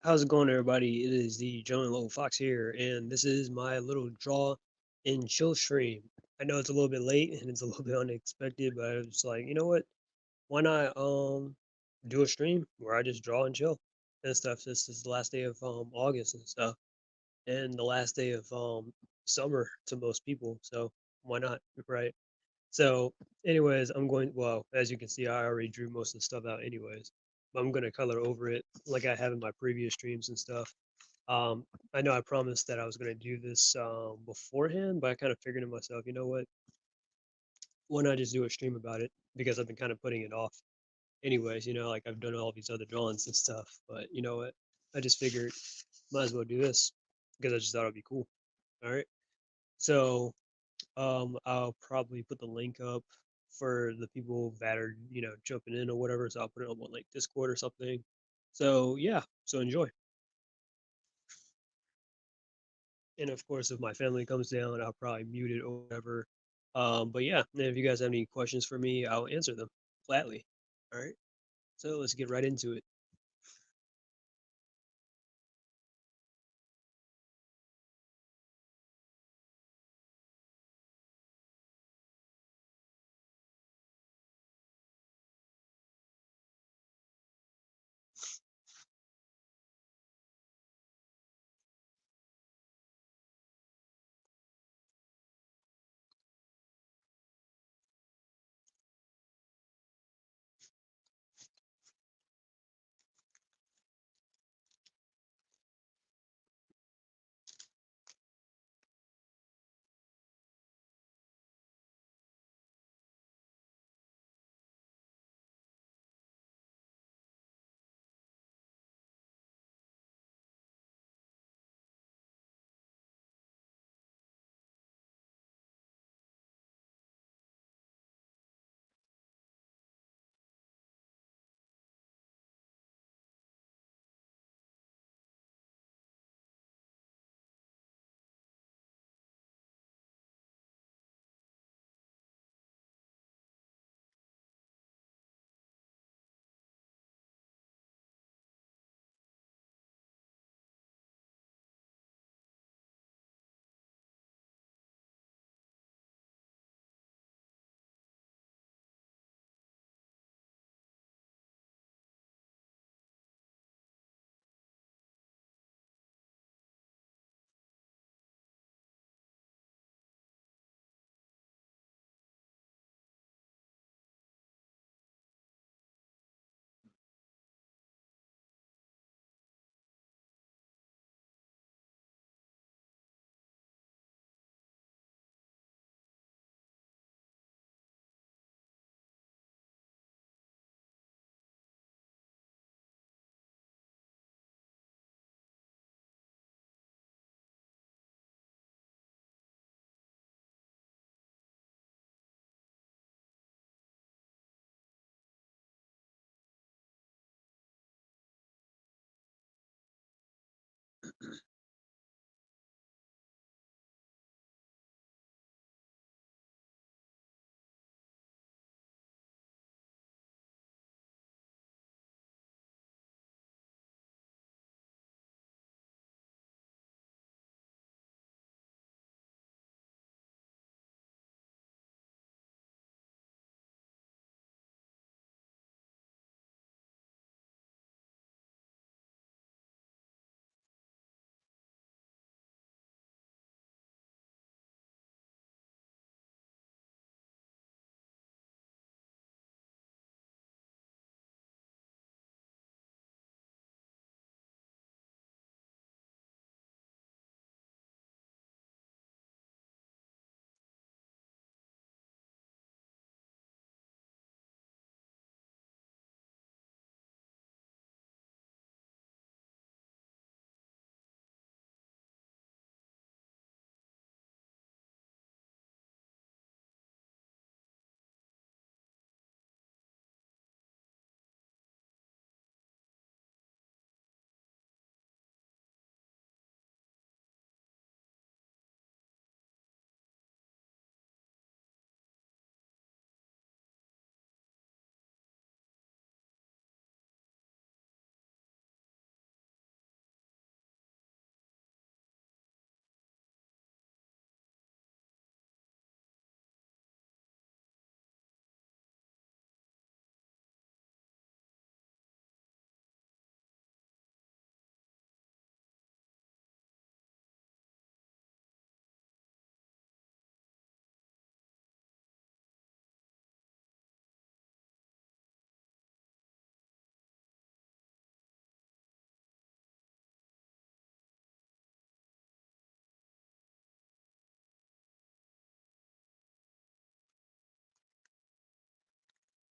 How's it going, everybody? It is the Gentleman Little Fox here, and this is my little draw and chill stream. I know it's a little bit late and it's a little bit unexpected, but I was like, you know what? Why not do a stream where I just draw and chill and stuff? This is the last day of August and stuff, and the last day of summer to most people. So why not, right? So, anyways, I'm going. Well, as you can see, I already drew most of the stuff out, anyways. But I'm gonna color over it like I have in my previous streams and stuff. Um, I know I promised that I was gonna do this beforehand, but I kind of figured to myself, you know what? Why not just do a stream about it? Because I've been kind of putting it off, anyways. Like I've done all these other drawings and stuff. But you know what? I just figured might as well do this because I just thought it'd be cool. All right. So I'll probably put the link up for the people that are jumping in or whatever. So I'll put it on like Discord or something. So yeah. So enjoy. And of course, if my family comes down, I'll probably mute it or whatever. But yeah, and if you guys have any questions for me, I'll answer them gladly. All right. So let's get right into it.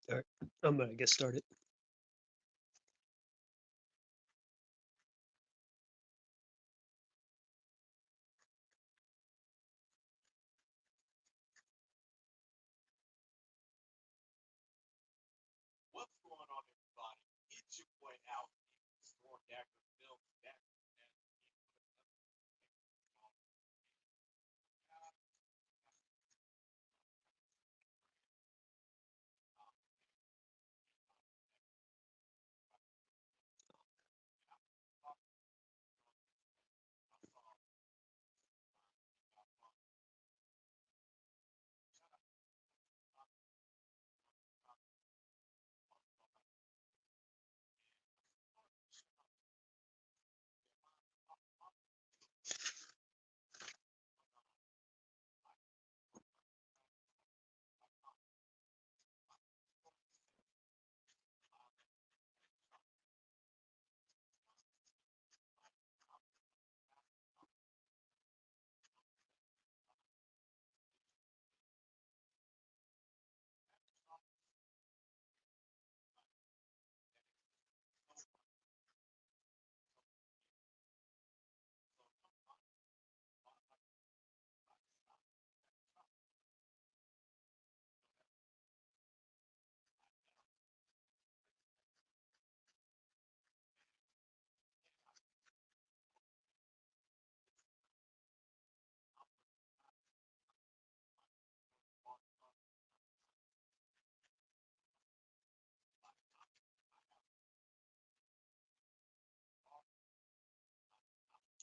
All right, I'm gonna get started.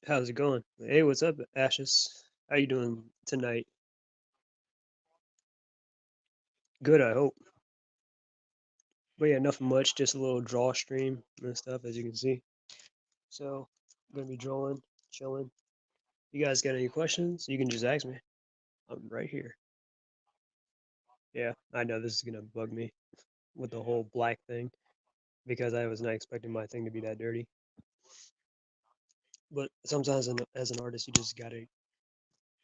How's it going? Hey, what's up, Ashes? How you doing tonight? Good, I hope. But yeah, nothing much. Just a little draw stream and stuff, as you can see. So, I'm gonna be drawing, chilling. You guys got any questions? You can just ask me. I'm right here. Yeah, I know this is gonna bug me with the whole black thing because I was not expecting my thing to be that dirty. But sometimes, as an artist, you just gotta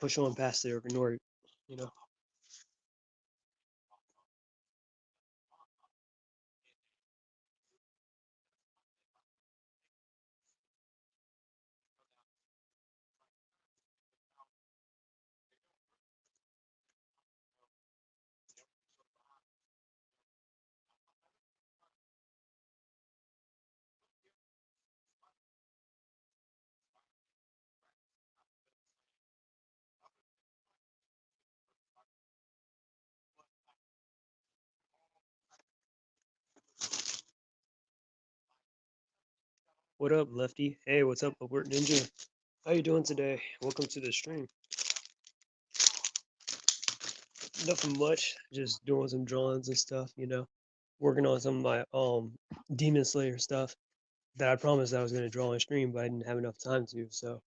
push on past it or ignore it. You know. What up, Lefty? Hey, what's up, Alert Ninja? How you doing today? Welcome to the stream. Nothing much, just doing some drawings and stuff, working on some of my Demon Slayer stuff that I promised I was gonna draw on stream, but I didn't have enough time to. So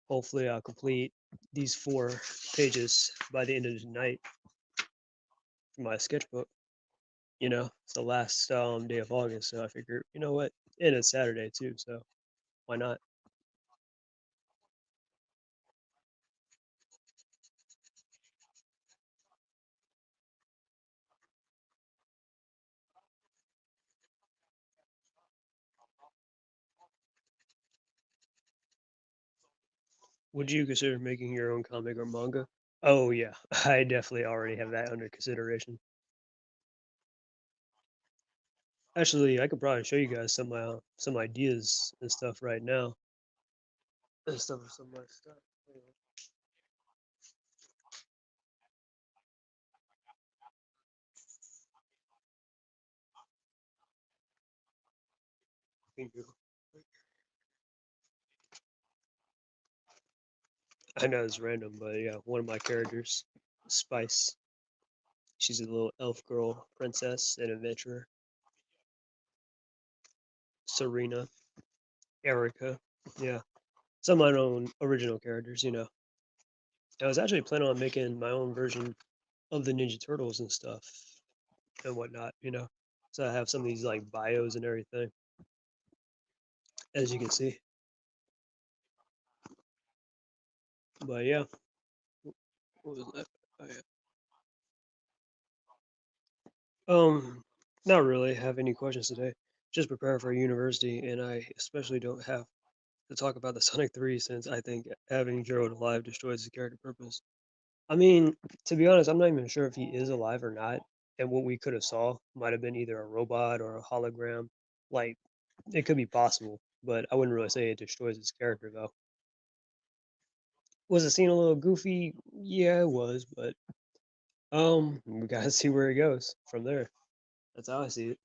hopefully I'll complete these 4 pages by the end of the night for my sketchbook. It's the last day of August, so I figure, you know what? And it's Saturday too, so why not? Would you consider making your own comic or manga? Oh yeah, I definitely already have that under consideration. Actually, I could probably show you guys some ideas and stuff right now. And stuff for some of my stuff. Thank you. I know it's random, but yeah, one of my characters, Spice. She's a little elf girl, princess, and adventurer. Serena, Erica. Yeah, some of my own original characters. I was actually planning on making my own version of the Ninja Turtles and stuff and whatnot. So I have some of these like bios and everything, as you can see. But yeah, what was that? Oh, yeah. Not really have any questions today. Just preparing for university, and I especially don't have to talk about the Sonic 3 since I think having Gerald alive destroys his character purpose. I mean, to be honest, I'm not even sure if he is alive or not, and what we could have saw might have been either a robot or a hologram. Like, it could be possible, but I wouldn't really say it destroys his character though. Was the scene a little goofy? Yeah, it was, but we gotta see where it goes from there. That's how I see it.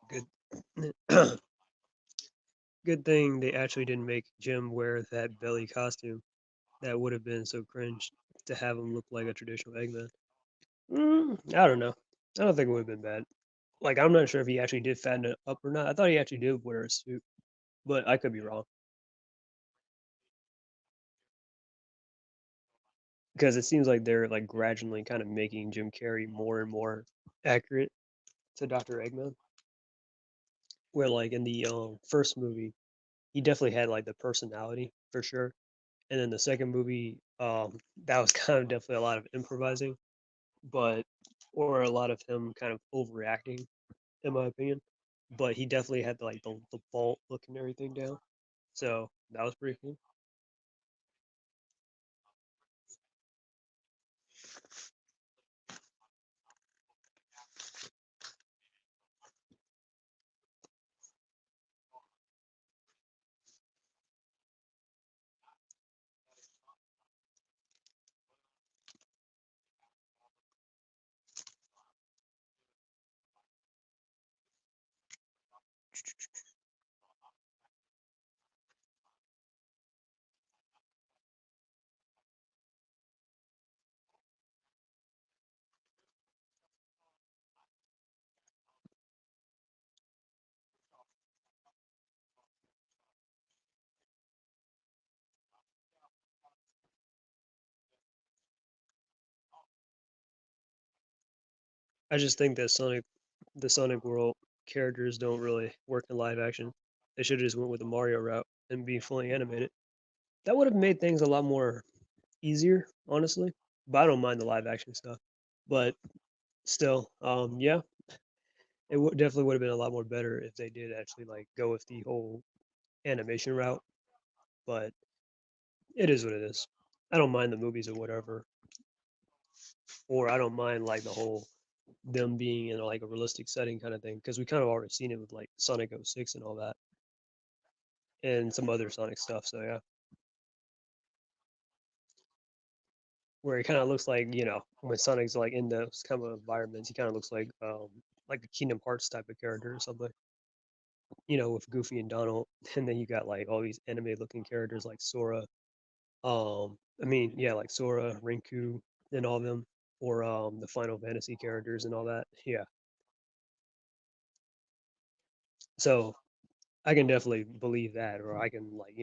Good. Good thing they actually didn't make Jim wear that belly costume. That would have been so cringe to have him look like a traditional Eggman. I don't know. I don't think it would have been bad. Like, I'm not sure if he actually did fatten it up or not. I thought he actually did wear a suit, but I could be wrong. Because it seems like they're like gradually kind of making Jim Carrey more and more accurate to Dr. Eggman. Where like in the first movie, he definitely had like the personality for sure. And then the second movie, that was kind of definitely a lot of improvising, but or a lot of him kind of overreacting, in my opinion. But he definitely had like the vault look and everything down. So that was pretty cool. I just think that the Sonic World characters don't really work in live action. They should have just went with the Mario route and be fully animated. That would have made things a lot more easier, honestly. But I don't mind the live action stuff. But still, yeah, definitely would have been a lot more better if they did actually like go with the whole animation route. But it is what it is. I don't mind the movies or whatever, or I don't mind like the whole them being in like a realistic setting kind of thing because we kind of already seen it with like Sonic '06 and all that, and some other Sonic stuff. So yeah, where it kind of looks like when Sonic's like in those kind of environments, he kind of looks like a Kingdom Hearts type of character or something. With Goofy and Donald, and then you got like all these anime looking characters like Sora. I mean, yeah, like Sora, Rinku, and all them, or the Final Fantasy characters and all that. Yeah, so I can definitely believe that, or I can like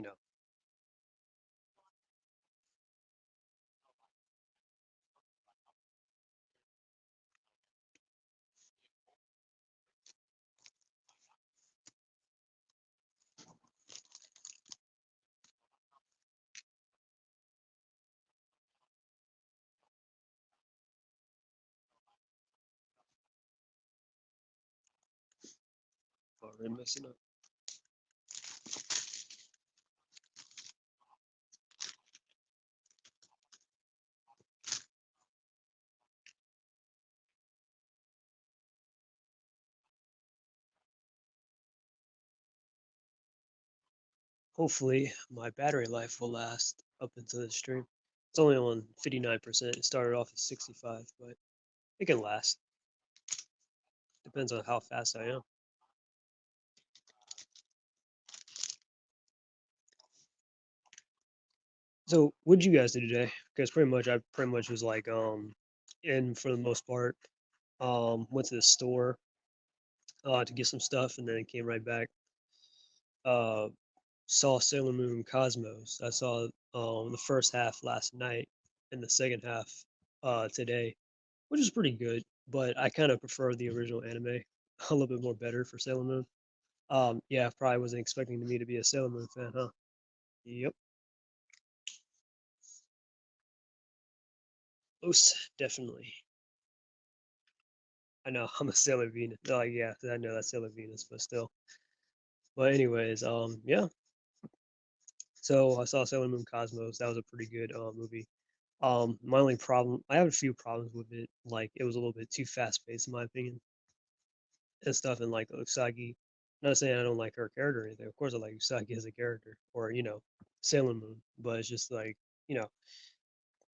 already messing up. hopefully my battery life will last up into the stream. It's only on 59%. It started off at 65, but it can last. Depends on how fast I am. So, what'd you guys do today? Because I pretty much was like in for the most part. Went to the store to get some stuff, and then came right back. Uh, saw Sailor Moon Cosmos. I saw the first half last night and the second half today, which is pretty good. But I kind of prefer the original anime a little bit more better for Sailor Moon. Yeah, probably wasn't expecting me to be a Sailor Moon fan, huh? Yep, most definitely. I know I'm a Sailor Venus. Like, yeah, I know that's Sailor Venus, but still. But anyways, yeah. So I saw Sailor Moon Cosmos. That was a pretty good movie. My only problem, I have a few problems with it. Like, it was a little bit too fast paced, in my opinion, and stuff. And like Usagi, not saying I don't like her character or anything. Of course, I like Usagi as a character, or Sailor Moon. But it's just like, you know,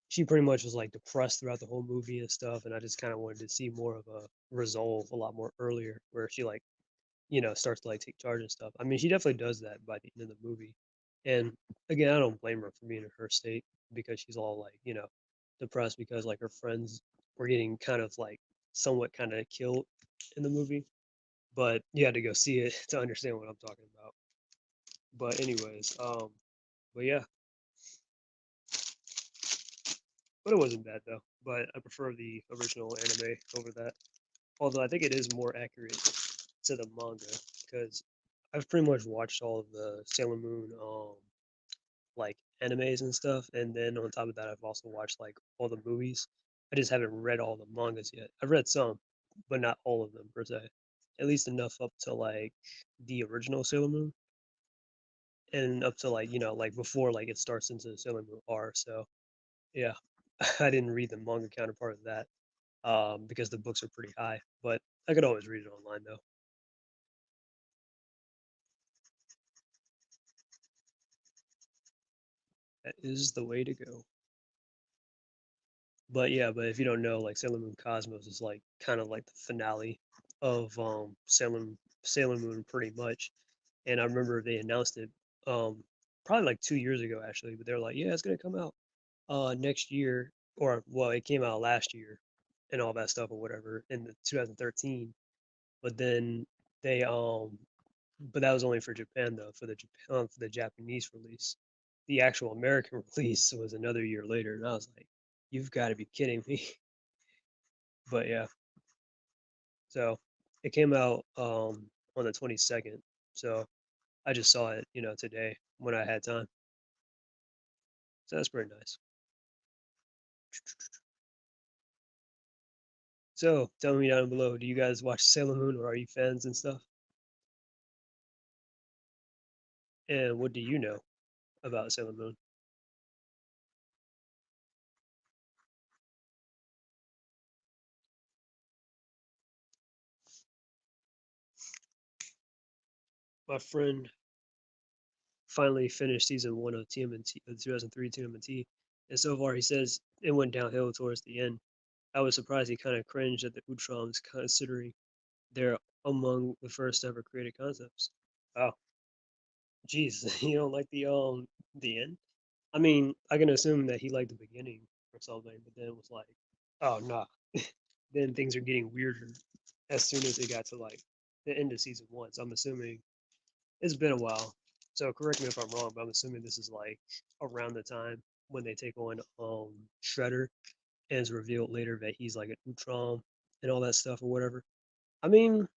she pretty much was like depressed throughout the whole movie and stuff. And I just kind of wanted to see more of a resolve a lot more earlier, where she like starts to like take charge and stuff. I mean, she definitely does that by the end of the movie. And again, I don't blame her for being in her state because she's all like, depressed because like her friends were getting kind of like somewhat kind of killed in the movie. But you had to go see it to understand what I'm talking about. But anyways, but yeah, but it wasn't bad though. But I prefer the original anime over that. Although I think it is more accurate to the manga because I've pretty much watched all of the Sailor Moon like animes and stuff, and then on top of that, I've also watched like all the movies. I just haven't read all the mangas yet. I've read some, but not all of them per se. At least enough up to like the original Sailor Moon, and up to like like before like it starts into Sailor Moon R. So yeah, I didn't read the manga counterpart of that because the books are pretty high, but I could always read it online though. That is the way to go. But yeah, but if you don't know, like Sailor Moon Cosmos is like kind of like the finale of Sailor Moon pretty much. And I remember they announced it um probably like 2 years ago actually, but they're like, yeah, it's gonna come out next year, or well, it came out last year and all that stuff or whatever in the 2013. But then they but that was only for Japan though, for the Japanese release. The actual American release was another year later, and I was like, you've got to be kidding me. But yeah, so it came out on the 22nd. So I just saw it, today when I had time. So that's pretty nice. So tell me down below, do you guys watch Sailor Moon or are you fans and stuff? And what do you know about Sailor Moon? My friend finally finished season one of TMNT, 2003 TMNT, and so far he says it went downhill towards the end. I was surprised he kind of cringed at the Utroms considering they're among the first ever created concepts. Oh, geez, you don't like the end? I mean, I can assume that he liked the beginning or something, but then it was like, oh nah. Then things are getting weirder as soon as it got to like the end of season one. So I'm assuming it's been a while. So correct me if I'm wrong, but I'm assuming this is like around the time when they take on Shredder and it's revealed later that he's like an Utrom and all that stuff or whatever. I mean,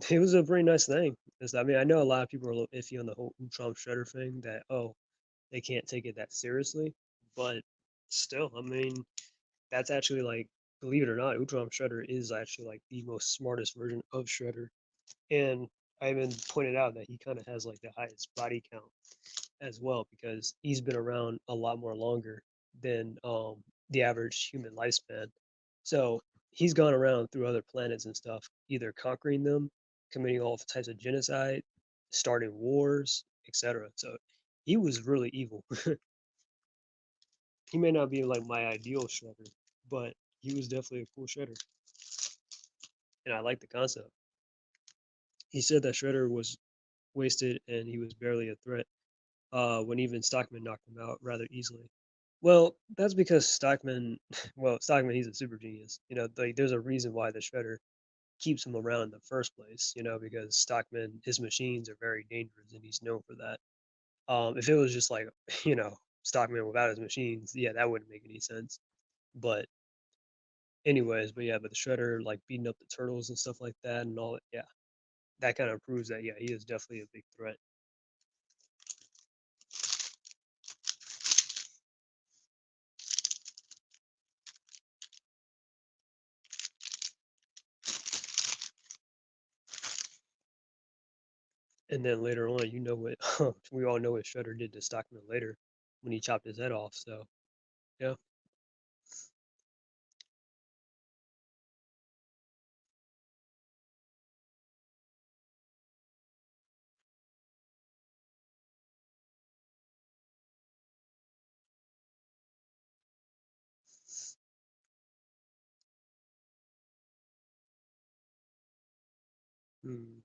it was a pretty nice thing. I mean, I know a lot of people are a little iffy on the whole Utrom Shredder thing that, oh, they can't take it that seriously. But still, I mean, that's actually like, believe it or not, Utrom Shredder is actually like the most smartest version of Shredder. And I even pointed out that he kind of has like the highest body count as well because he's been around a lot more longer than the average human lifespan. So he's gone around through other planets and stuff, either conquering them, committing all types of genocide, starting wars, etc. So He was really evil. He may not be like my ideal shredder, but he was definitely a cool shredder, and I like the concept. He said that Shredder was wasted and he was barely a threat, when even Stockman knocked him out rather easily. Well, that's because Stockman, well, Stockman, he's a super genius. Like there's a reason why the Shredder keeps him around in the first place. Because Stockman, his machines are very dangerous, and he's known for that. If it was just like, Stockman without his machines, yeah, that wouldn't make any sense. But anyways, but yeah, but the Shredder like beating up the turtles and stuff like that and all, yeah, that kind of proves that yeah, he is definitely a big threat. And then later on, what we all know what Shredder did to Stockman later when he chopped his head off. So yeah. Hmm.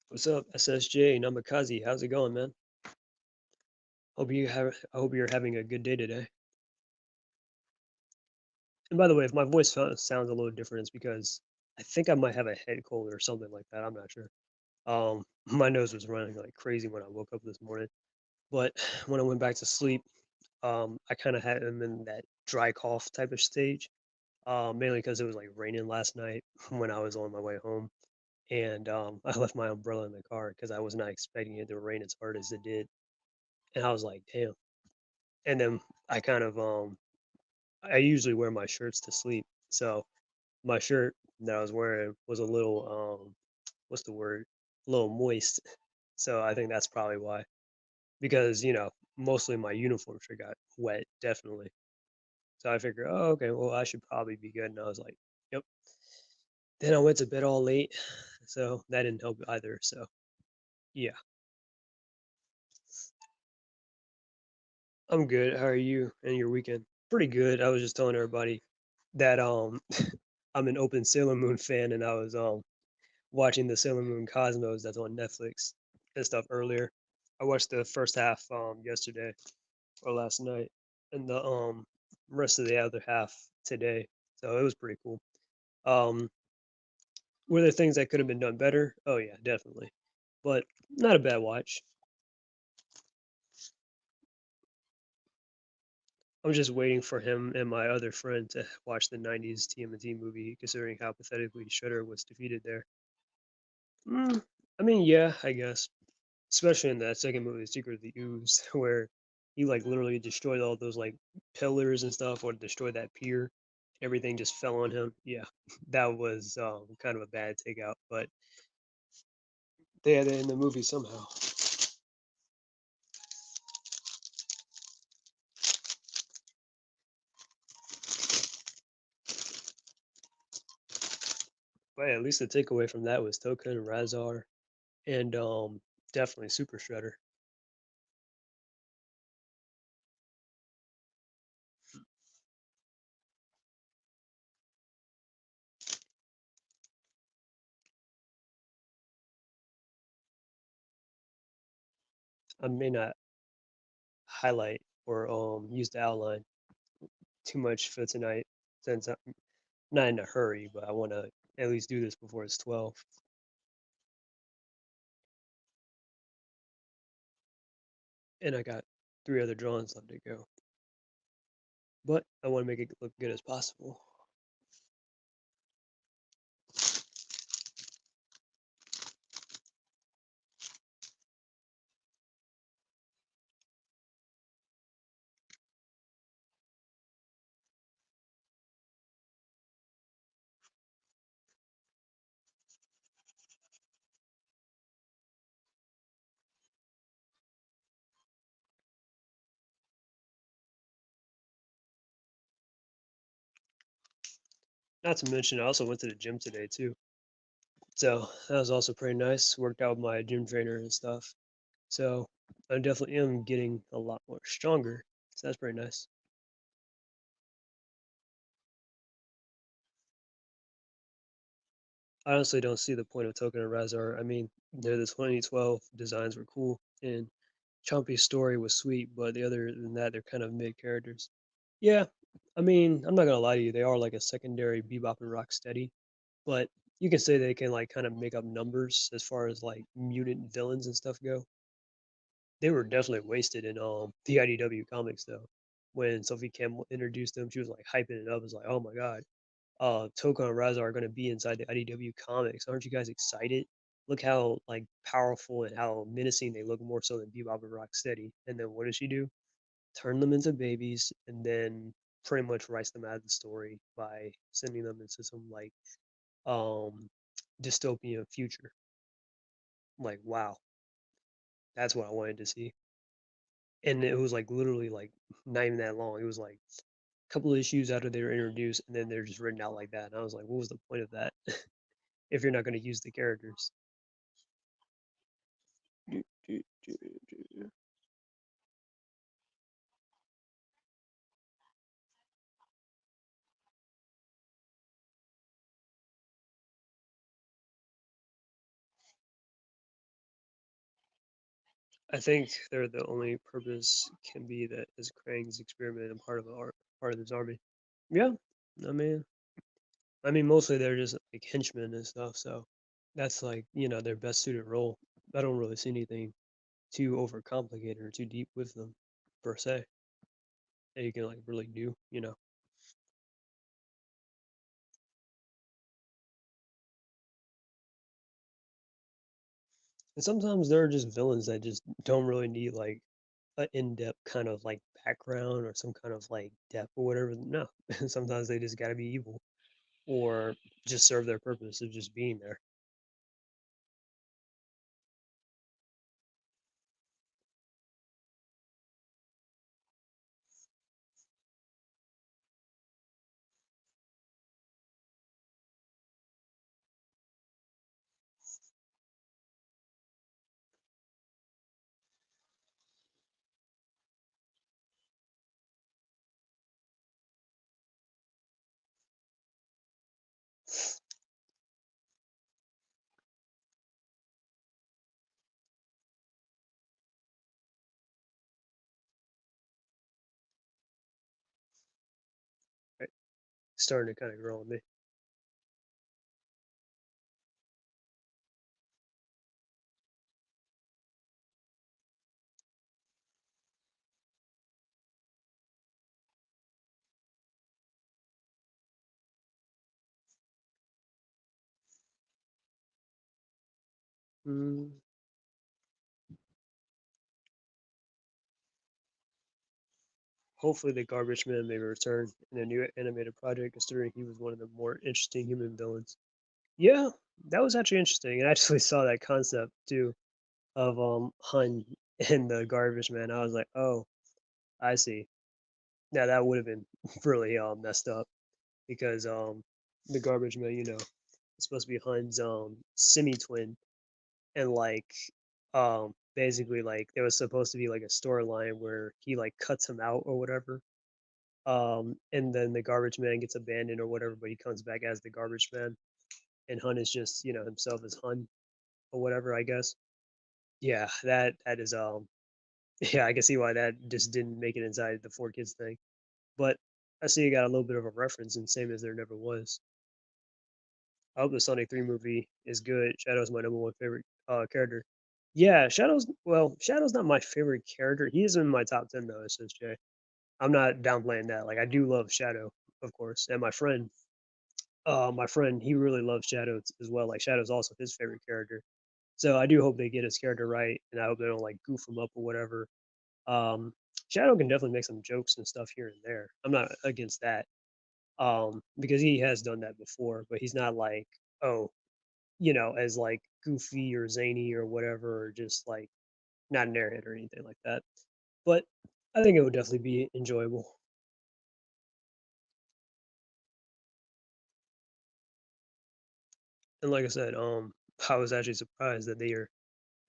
What's up, SSJ Namikaze? How's it going, man? I hope you're having a good day today. And by the way, if my voice sounds a little different, it's because I think I might have a head cold or something like that. I'm not sure. My nose was running like crazy when I woke up this morning, but when I went back to sleep, I kind of had him in that dry cough type of stage. Mainly because it was like raining last night when I was on my way home, and I left my umbrella in the car because I was not expecting it to rain as hard as it did, and I was like, damn. And then I kind of I usually wear my shirts to sleep, so my shirt that I was wearing was a little what's the word? A little moist. So I think that's probably why. Because, mostly my uniform shirt got wet, definitely. So I figured, oh, okay, well, I should probably be good. And I was like, yep. Then I went to bed all late, so that didn't help either. So yeah, I'm good. How are you and your weekend? Pretty good. I was just telling everybody that I'm an open Sailor Moon fan, and I was watching the Sailor Moon Cosmos that's on Netflix and stuff earlier. I watched the first half yesterday or last night, and the rest of the other half today. So it was pretty cool. Um, were there things that could have been done better? Oh yeah, definitely, but not a bad watch. I'm just waiting for him and my other friend to watch the '90s TMNT movie, considering how pathetically Shredder was defeated there. Mm, I mean, yeah, I guess. Especially in that second movie, Secret of the Ooze, where he like literally destroyed all those like pillars and stuff, or destroyed that pier. Everything just fell on him. Yeah, that was kind of a bad takeout, but they had it in the movie somehow. But yeah, at least the takeaway from that was Token, Razar, and definitely Super Shredder. I may not highlight or use the outline too much for tonight, since I'm not in a hurry, but I want to at least do this before it's 12. And I got 3 other drawings left to go. But I want to make it look good as possible. Not to mention, I also went to the gym today too. So that was also pretty nice. Worked out with my gym trainer and stuff. So I definitely am getting a lot more stronger. So that's pretty nice. I honestly don't see the point of Token and Razar. I mean, the 2012 designs were cool, and Chompy's story was sweet, but the other than that, they're kind of mid characters. Yeah, I mean, I'm not gonna lie to you, they are like a secondary Bebop and Rocksteady, but you can say they can like kind of make up numbers as far as like mutant villains and stuff go. They were definitely wasted in the IDW comics though. When Sophie Campbell introduced them, she was like hyping it up. It was like, oh my god, Toka and Raza are gonna be inside the IDW comics. Aren't you guys excited? Look how like powerful and how menacing they look more so than Bebop and Rocksteady. And then what does she do? Turn them into babies and then pretty much writes them out of the story by sending them into some like um dystopian future. Like wow, that's what I wanted to see. And it was like literally like not even that long. It was like a couple of issues after they were introduced, and then they're just written out like that. And I was like, what was the point of that if you're not going to use the characters? Do, do, do, do. I think they're the only purpose can be that is Krang's experiment and part of the part of this army. Yeah, I mean, mostly they're just like henchmen and stuff. So that's like their best suited role. I don't really see anything too overcomplicated or too deep with them per se that you can like really do. And sometimes there are just villains that just don't really need like an in-depth kind of like background or some kind of like depth or whatever. No, sometimes they just got to be evil or just serve their purpose of just being there. Right? Starting to kind of grow on me. Mm, hopefully, the Garbage Man may return in a new animated project, considering he was one of the more interesting human villains. Yeah, that was actually interesting. I actually saw that concept too of Hun and the Garbage Man. I was like, oh, I see. Now that would have been really messed up because the Garbage Man, is supposed to be Hun's semi twin, and like basically like there was supposed to be like a storyline where he like cuts him out or whatever. And then the Garbage Man gets abandoned or whatever, but he comes back as the Garbage Man, and Hun is just himself as Hun or whatever, I guess. Yeah, that is yeah, I can see why that just didn't make it inside the four kids thing. But I see you got a little bit of a reference, and same as there never was. I hope the Sonic 3 movie is good. Shadow's my number one favorite character. Yeah, Shadow's not my favorite character. He is in my top 10 though, SSJ. I'm not downplaying that. Like I do love Shadow, of course. And my friend, he really loves Shadow as well. Like Shadow's also his favorite character. So I do hope they get his character right, and I hope they don't like goof him up or whatever. Um, Shadow can definitely make some jokes and stuff here and there. I'm not against that. Because he has done that before, but he's not like, oh, as like goofy or zany or whatever, or just like not an airhead or anything like that. But I think it would definitely be enjoyable. And like I said, I was actually surprised that they are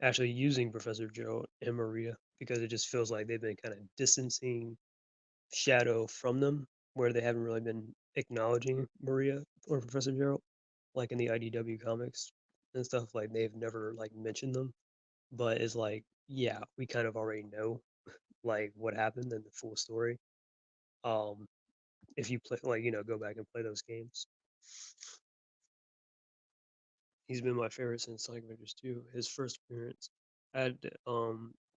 actually using Professor Gerald and Maria because it just feels like they've been kind of distancing Shadow from them, where they haven't really been acknowledging Maria or Professor Gerald, like in the IDW comics and stuff. Like they've never like mentioned them, but it's like, yeah, we kind of already know like what happened and the full story. Um, if you play, like, go back and play those games. He's been my favorite since Sonic Adventures 2. His first appearance, I had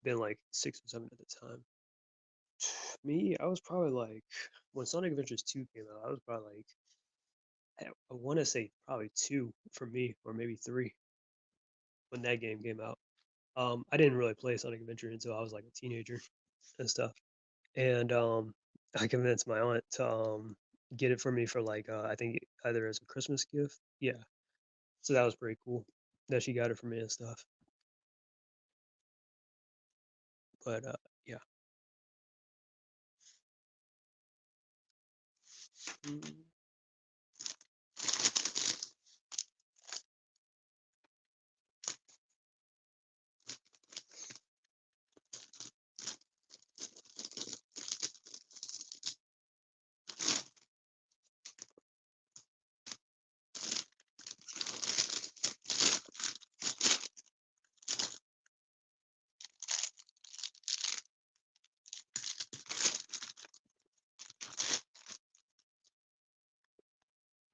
been like 6 or 7 at the time. Me, I was probably like when Sonic Adventures 2 came out, I was probably like I want to say probably 2 for me, or maybe 3 when that game came out. I didn't really play Sonic Adventure until I was like a teenager and stuff. And I convinced my aunt to get it for me for like I think either as a Christmas gift. Yeah, so that was pretty cool that she got it for me and stuff. But yeah. Mm,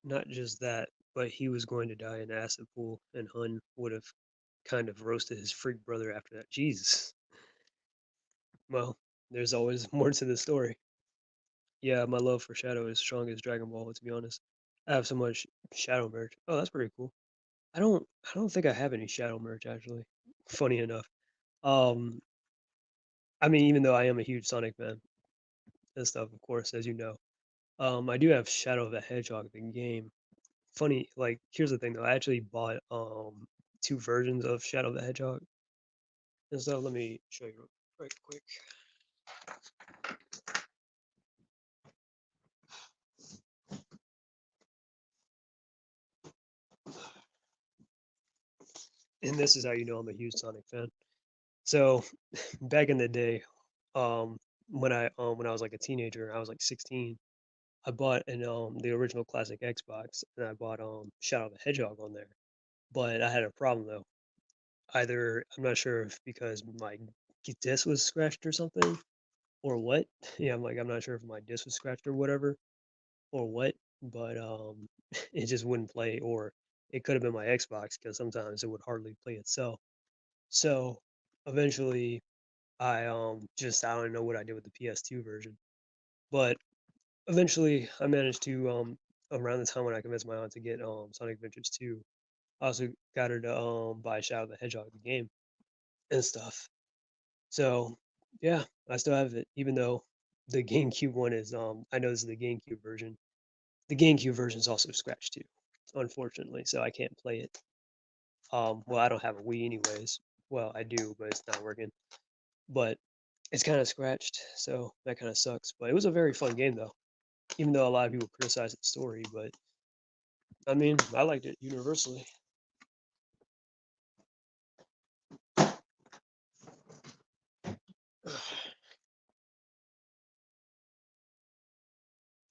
Not just that, but he was going to die in an acid pool, and Hun would have kind of roasted his freak brother after that. Jesus. Well, there's always more to the story. Yeah, my love for Shadow is strong as Dragon Ball, to be honest. I have so much Shadow merch. Oh, that's pretty cool. I don't think I have any Shadow merch actually. Funny enough. Um I mean, even though I am a huge Sonic fan and stuff, of course, as you know. I do have Shadow of the Hedgehog, the game. Funny, like here's the thing though, I actually bought two versions of Shadow of the Hedgehog. And so let me show you right quick. And this is how you know I'm a huge Sonic fan. So back in the day, um, when I was like a teenager, I was like 16. I bought an the original classic Xbox, and I bought Shadow of the Hedgehog on there. But I had a problem though. Either I'm not sure if because my disc was scratched or something, or what. Yeah, I'm not sure if my disc was scratched or whatever, or what. But it just wouldn't play, or it could have been my Xbox because sometimes it would hardly play itself. So eventually, I don't know what I did with the PS2 version, but eventually I managed to around the time when I convinced my aunt to get Sonic Adventures 2, I also got her to buy Shadow the Hedgehog the game and stuff. So yeah, I still have it, even though the GameCube one is I know this is the GameCube version. The GameCube version is also scratched too, unfortunately, so I can't play it. Well, I don't have a Wii anyways. Well, I do, but it's not working. But it's kind of scratched, so that kind of sucks. But it was a very fun game though, even though a lot of people criticize the story. But I mean, I liked it universally.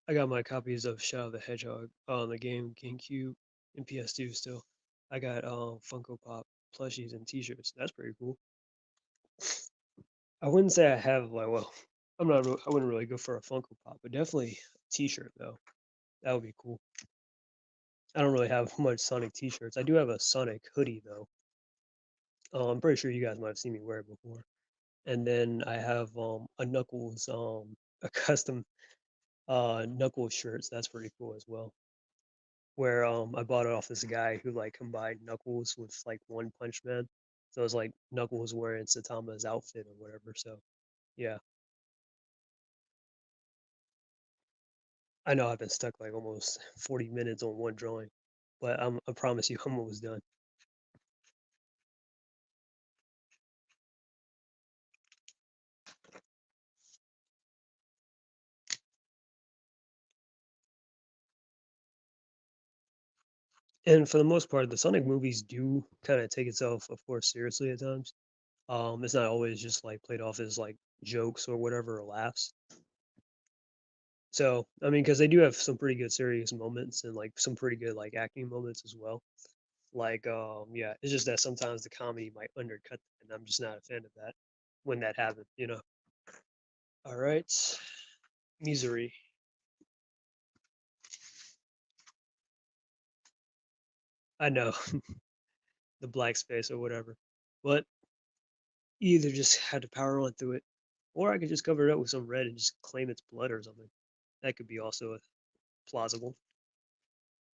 I got my copies of Shadow the Hedgehog on the game, GameCube, and PS2 still. I got Funko Pop plushies and T-shirts. That's pretty cool. I wouldn't say I have like well, I wouldn't really go for a Funko Pop, but definitely a T-shirt though. That would be cool. I don't really have much Sonic T-shirts. I do have a Sonic hoodie though. I'm pretty sure you guys might have seen me wear it before. And then I have a Knuckles a custom Knuckles shirts. That's pretty cool as well. Where I bought it off this guy who like combined Knuckles with like One Punch Man. So it was like Knuckles wearing Satama's outfit or whatever. So yeah, I know I've been stuck like almost 40 minutes on one drawing, but I promise you I'm almost done. And for the most part, the Sonic movies do kind of take itself, of course, seriously at times. It's not always just like played off as like jokes or whatever or laughs. So, I mean, because they do have some pretty good serious moments and like some pretty good like acting moments as well. Like, yeah, it's just that sometimes the comedy might undercut, and I'm just not a fan of that when that happens. All right, misery. I know the black space or whatever, but you either just had to power on through it, or I could just cover it up with some red and just claim it's blood or something. That could be also plausible.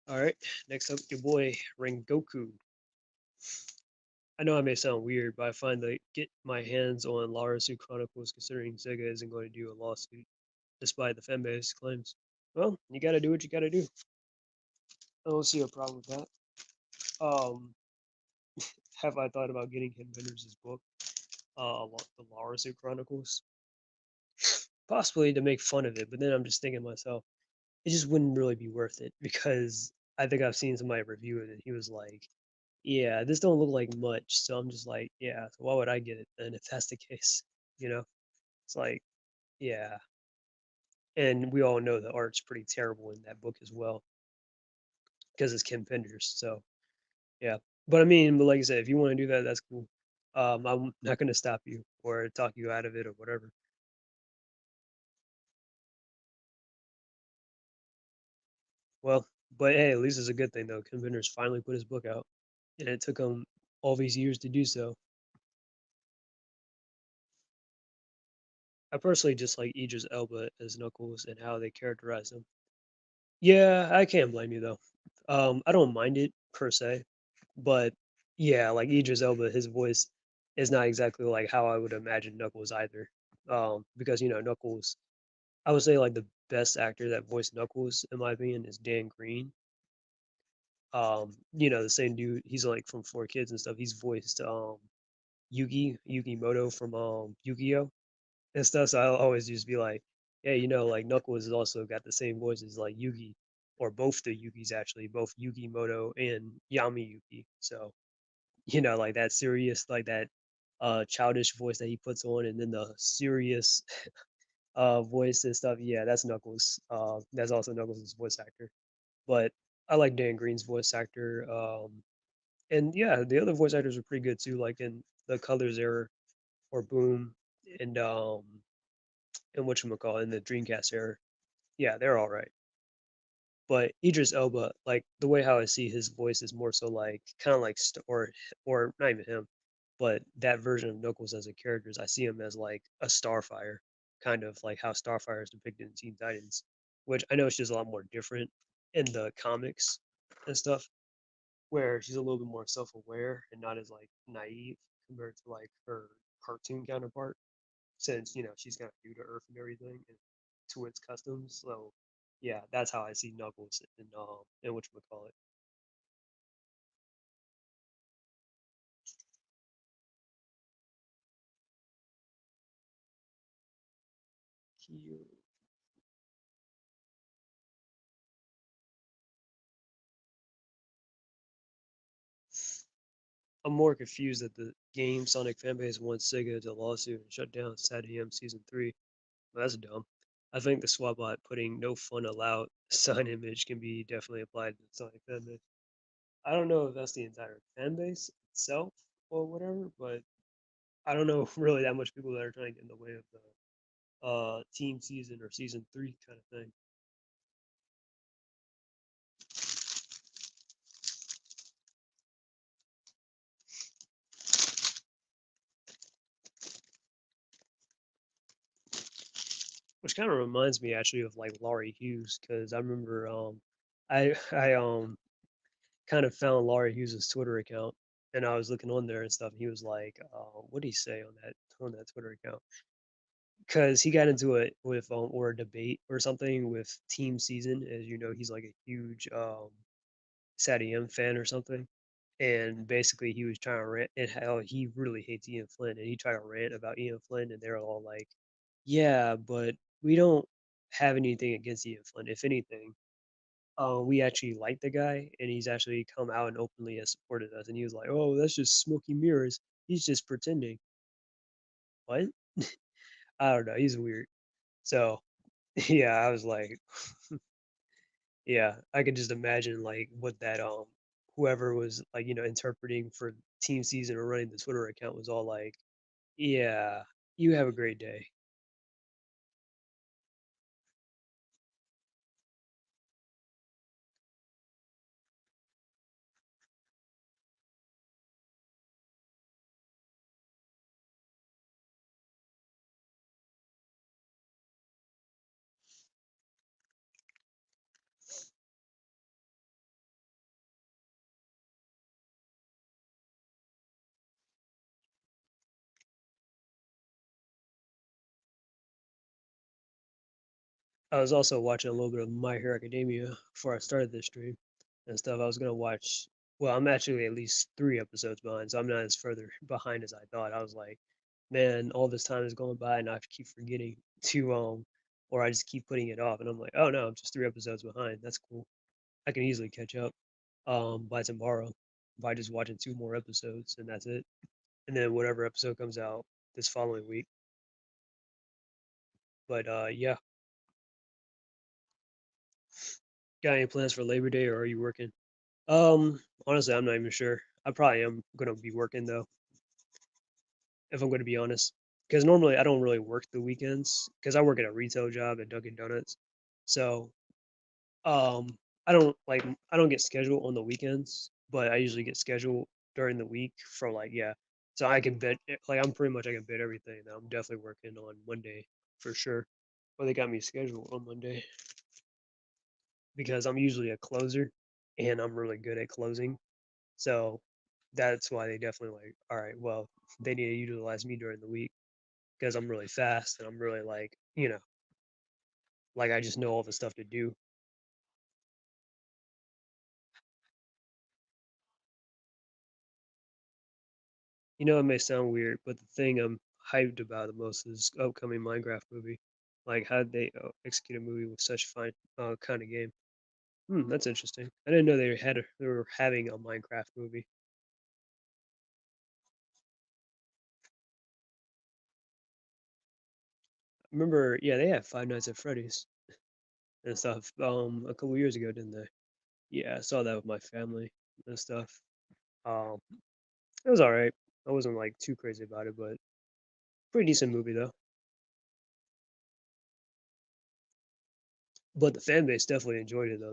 All right, next up, your boy Rengoku. I know I may sound weird, but I find that get my hands on Larasu Chronicles considering Sega isn't going to do a lawsuit, despite the fanbase claims. Well, you gotta do what you gotta do. I don't see a problem with that. Um, have I thought about getting Ken Penders' book, the Larasu Chronicles? Possibly to make fun of it, but then I'm just thinking to myself, it just wouldn't really be worth it because I think I've seen somebody review it and he was like, "Yeah, this don't look like much." So I'm just like, "Yeah, so why would I get it then if that's the case?" You know? It's like, yeah. And we all know the art's pretty terrible in that book as well because it's Kim Penders. So yeah. But I mean, but like I said, if you want to do that, that's cool. I'm not going to stop you or talk you out of it or whatever. Well, but hey, at least it's a good thing though. Kim Penders finally put his book out, and it took him all these years to do so. I personally just like Idris Elba as Knuckles and how they characterize him. Yeah, I can't blame you though. I don't mind it per se, but yeah, like Idris Elba, his voice is not exactly like how I would imagine Knuckles either. Because Knuckles, I would say like the best actor that voiced Knuckles, in my opinion, is Dan Green. The same dude. He's like from Four Kids and stuff. He's voiced Yugi Moto from Yu-Gi-Oh and stuff. So I'll always just be like, yeah, like Knuckles has also got the same voice as like Yugi, or both the Yugis actually, both Yugi Moto and Yami Yugi. So like that serious, like that childish voice that he puts on, and then the serious voice and stuff. Yeah, that's Knuckles. That's also Knuckles' voice actor. But I like Dan Green's voice actor. And yeah, the other voice actors are pretty good too, like in the Colors era or Boom and whatchamacallit in the Dreamcast era. Yeah, they're all right. But Idris Elba, like the way how I see his voice is more so like kind of like or not even him, but that version of Knuckles as a character, I see him as like a Starfire, kind of like how Starfire is depicted in Teen Titans, which I know she's a lot more different in the comics and stuff, where she's a little bit more self-aware and not as like naive compared to like her cartoon counterpart, since she's kind of new to Earth and everything and to its customs. So yeah, that's how I see Knuckles and what you call it. I'm more confused that the game Sonic fanbase wants Sega to lawsuit and shut down SatAM Season 3. Well, that's dumb. I think the Swabot putting no fun allowed sign image can be definitely applied to the Sonic fanbase. I don't know if that's the entire fanbase itself or whatever, but I don't know really that much people that are trying to get in the way of the team season or season 3 kind of thing. Which kind of reminds me actually of like Laurie Hughes because I remember I kind of found Laurie Hughes' Twitter account and I was looking on there and stuff. And he was like, what did he say on that Twitter account? Because he got into it with or a debate or something with Team Season. As you know, he's like a huge SatM fan or something. And basically, he was trying to rant and how he really hates Ian Flynn, and he tried to rant about Ian Flynn, and they're all like, "Yeah, but we don't have anything against Ian Flynn. If anything, we actually like the guy, and he's actually come out and openly has supported us. And he was like, "Oh, that's just smoky mirrors. He's just pretending." What? I don't know. He's weird. So yeah, I was like, yeah, I could just imagine like what that whoever was like interpreting for team season or running the Twitter account was all like, yeah, you have a great day. I was also watching a little bit of My Hero Academia before I started this stream and stuff. I was gonna watch. Well, I'm actually at least 3 episodes behind, so I'm not as further behind as I thought. I was like, man, all this time is going by, and I keep forgetting to or I just keep putting it off, and I'm like, oh no, I'm just 3 episodes behind. That's cool. I can easily catch up by tomorrow by just watching 2 more episodes, and that's it. And then whatever episode comes out this following week. But yeah, got any plans for Labor Day, or are you working? Honestly, I'm not even sure. I probably am gonna be working though, if I'm gonna be honest. Because normally I don't really work the weekends because I work at a retail job at Dunkin' Donuts. So, I don't like I don't get scheduled on the weekends, but I usually get scheduled during the week for like yeah. So I can bet like I'm pretty much I can bet everything that I'm definitely working on Monday for sure. Well, they got me scheduled on Monday because I'm usually a closer and I'm really good at closing. So that's why they definitely like, all right, well, they need to utilize me during the week because I'm really fast and I'm really like, like I just know all the stuff to do. It may sound weird, but the thing I'm hyped about the most is upcoming Minecraft movie. Like how they execute a movie with such fine kind of game. That's interesting. I didn't know they were having a Minecraft movie. I remember, yeah, they had Five Nights at Freddy's and stuff a couple years ago, didn't they? Yeah, I saw that with my family and stuff. Um, It was alright. I wasn't like too crazy about it, but pretty decent movie though. But the fan base definitely enjoyed it though.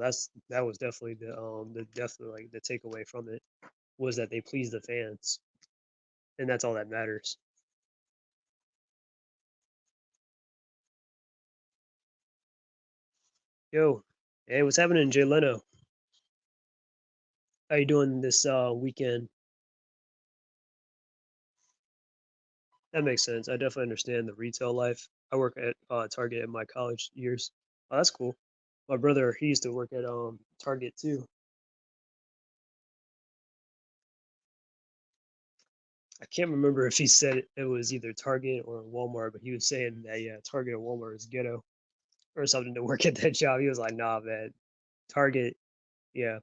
That was definitely the definitely like the takeaway from it was that they pleased the fans, and that's all that matters. Yo, hey, what's happening, Jay Leno? How you doing this weekend? That makes sense. I definitely understand the retail life. I work at Target in my college years. Oh, that's cool. My brother, he used to work at Target too. I can't remember if he said it was either Target or Walmart, but he was saying that yeah, Target or Walmart is ghetto or something to work at that job. He was like, nah, man, Target, yeah.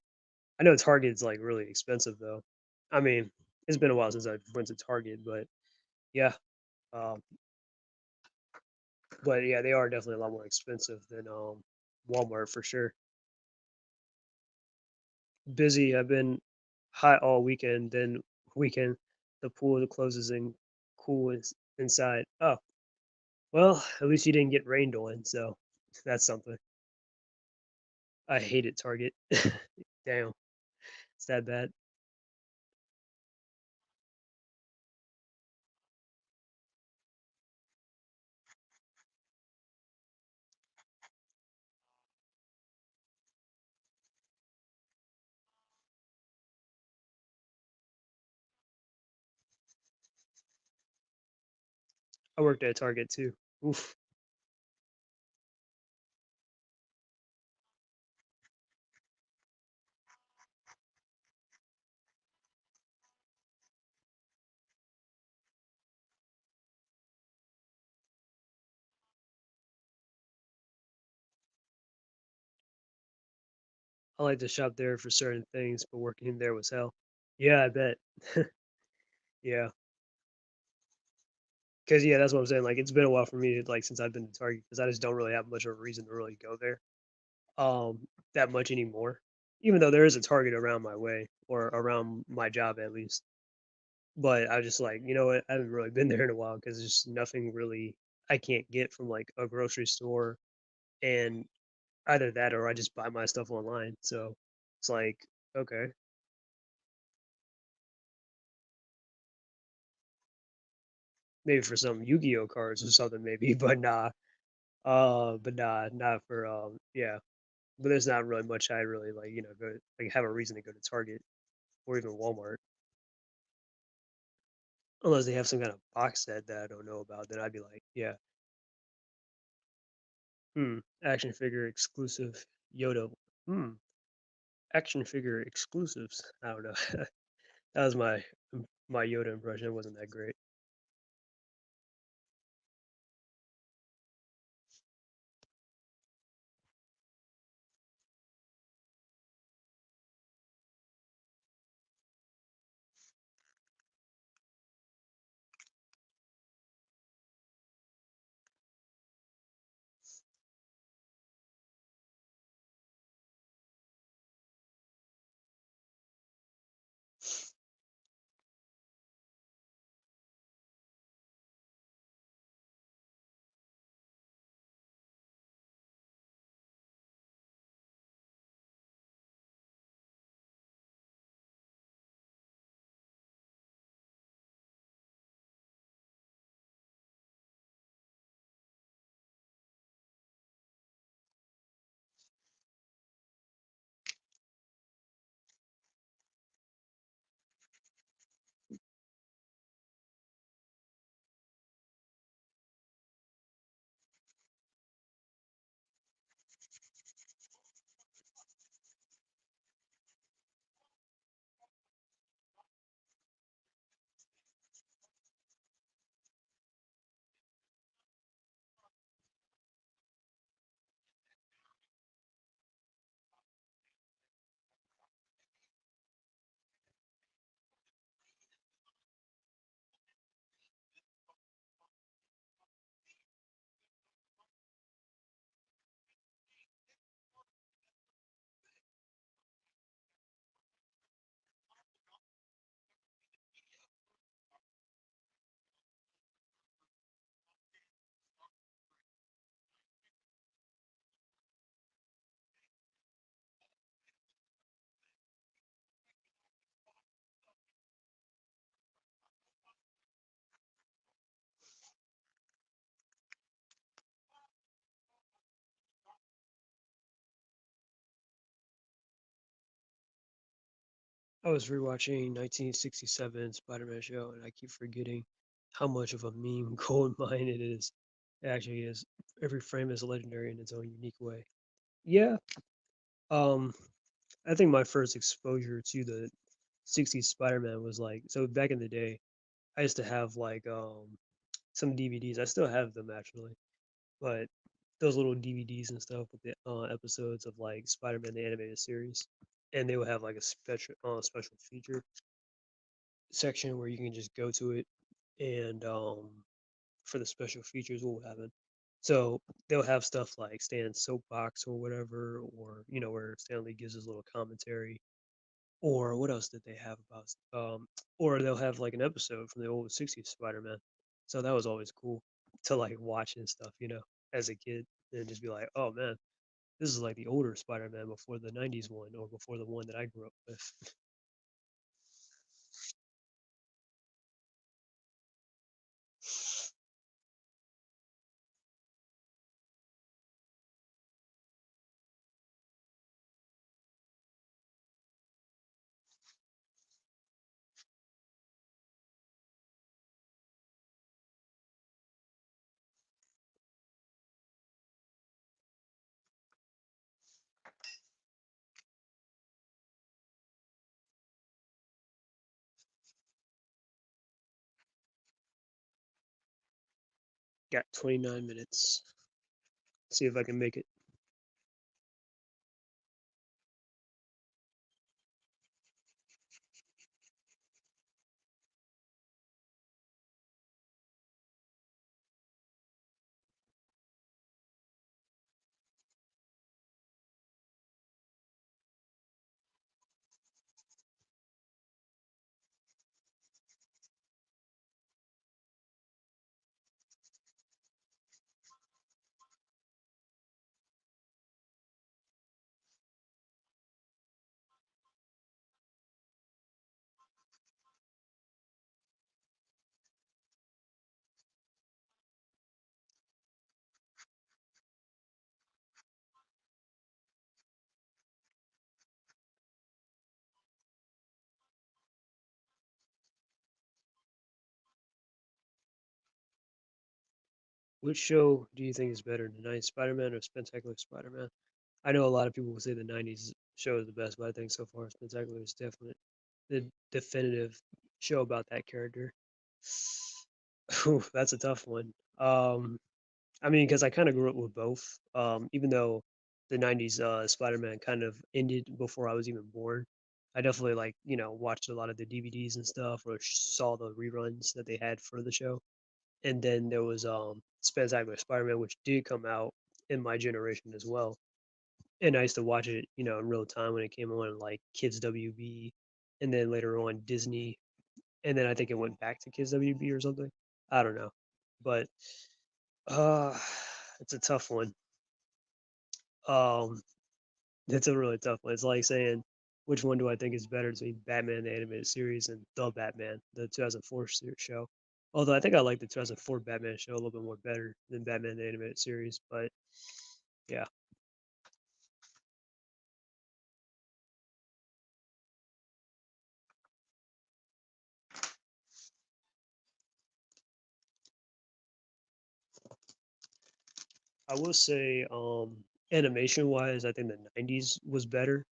I know Target's like really expensive though. I mean, it's been a while since I went to Target, but yeah, um, but yeah, they are definitely a lot more expensive than Walmart for sure. Busy. I've been hot all weekend. Then weekend, the pool closes and cool is inside. Oh, well, at least you didn't get rained on, so that's something. I hated Target. Damn, it's that bad. I worked at Target too. Oof. I like to shop there for certain things, but working there was hell. Yeah, I bet. Yeah, because yeah, that's what I'm saying. Like, it's been a while for me, like since I've been to Target, because I just don't really have much of a reason to really go there, that much anymore. Even though there is a Target around my way or around my job at least, but I just like, you know what? I haven't really been there in a while because there's nothing really I can't get from like a grocery store, and either that or I just buy my stuff online. So it's like, okay, maybe for some Yu-Gi-Oh cards or something, maybe, but nah, not for yeah. But there's not really much I really like, go like have a reason to go to Target or even Walmart. Unless they have some kind of box set that I don't know about, then I'd be like, yeah, action figure exclusive Yoda. Hmm, action figure exclusives. I don't know. That was my Yoda impression. It wasn't that great. I was rewatching 1967 Spider-Man show, and I keep forgetting how much of a meme gold mine it is. It actually is. Every frame is legendary in its own unique way. Yeah. Um, I think my first exposure to the 60s Spider-Man was like so back in the day. I used to have like some DVDs. I still have them actually, but those little DVDs and stuff with the episodes of like Spider-Man the animated series, and they would have like a special feature section where you can just go to it and for the special features what will happen. So they'll have stuff like Stan's soapbox or whatever, or where Stanley gives his little commentary, or what else did they have about? Or they'll have like an episode from the old '60s Spider-Man. So that was always cool to like watch and stuff, as a kid, and just be like, oh man, this is like the older Spider-Man before the '90s one, or before the one that I grew up with. Got 29 minutes. See if I can make it. Which show do you think is better, the '90s Spider-Man or Spectacular Spider-Man? I know a lot of people will say the '90s show is the best, but I think so far Spectacular is definitely the definitive show about that character. Ooh, that's a tough one. I mean, because I kind of grew up with both. Even though the '90s Spider-Man kind of ended before I was even born, I definitely like watched a lot of the DVDs and stuff, or saw the reruns that they had for the show. And then there was Spectacular Spider-Man, which did come out in my generation as well. And I used to watch it, in real time when it came on like Kids WB, and then later on Disney, and then I think it went back to Kids WB or something. I don't know, but uh, it's a tough one. Um, it's a really tough one. It's like saying which one do I think is better between Batman the animated series and the Batman, the 2004 show. Although I think I like the 2004 Batman show a little bit more better than Batman the animated series, but yeah, I will say animation wise, I think the '90s was better,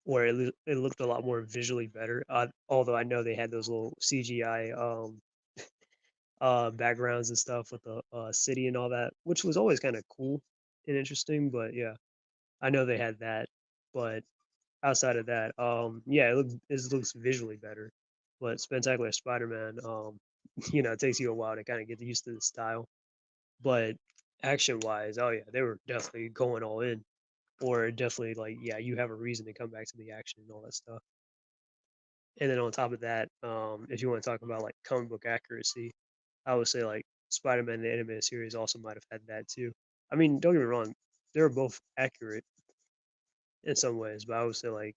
where it looked a lot more visually better. Although I know they had those little CGI backgrounds and stuff with the city and all that, which was always kind of cool and interesting. But yeah, I know they had that. But outside of that, yeah, it looks visually better. But Spectacular Spider-Man, it takes you a while to kind of get used to the style. But action wise, oh yeah, they were definitely going all in. Or definitely like, yeah, you have a reason to come back to the action and all that stuff. And then on top of that, if you want to talk about like comic book accuracy, I would say like Spider-Man the animated series also might have had that too. I mean, don't get me wrong, they were both accurate in some ways, but I would say like,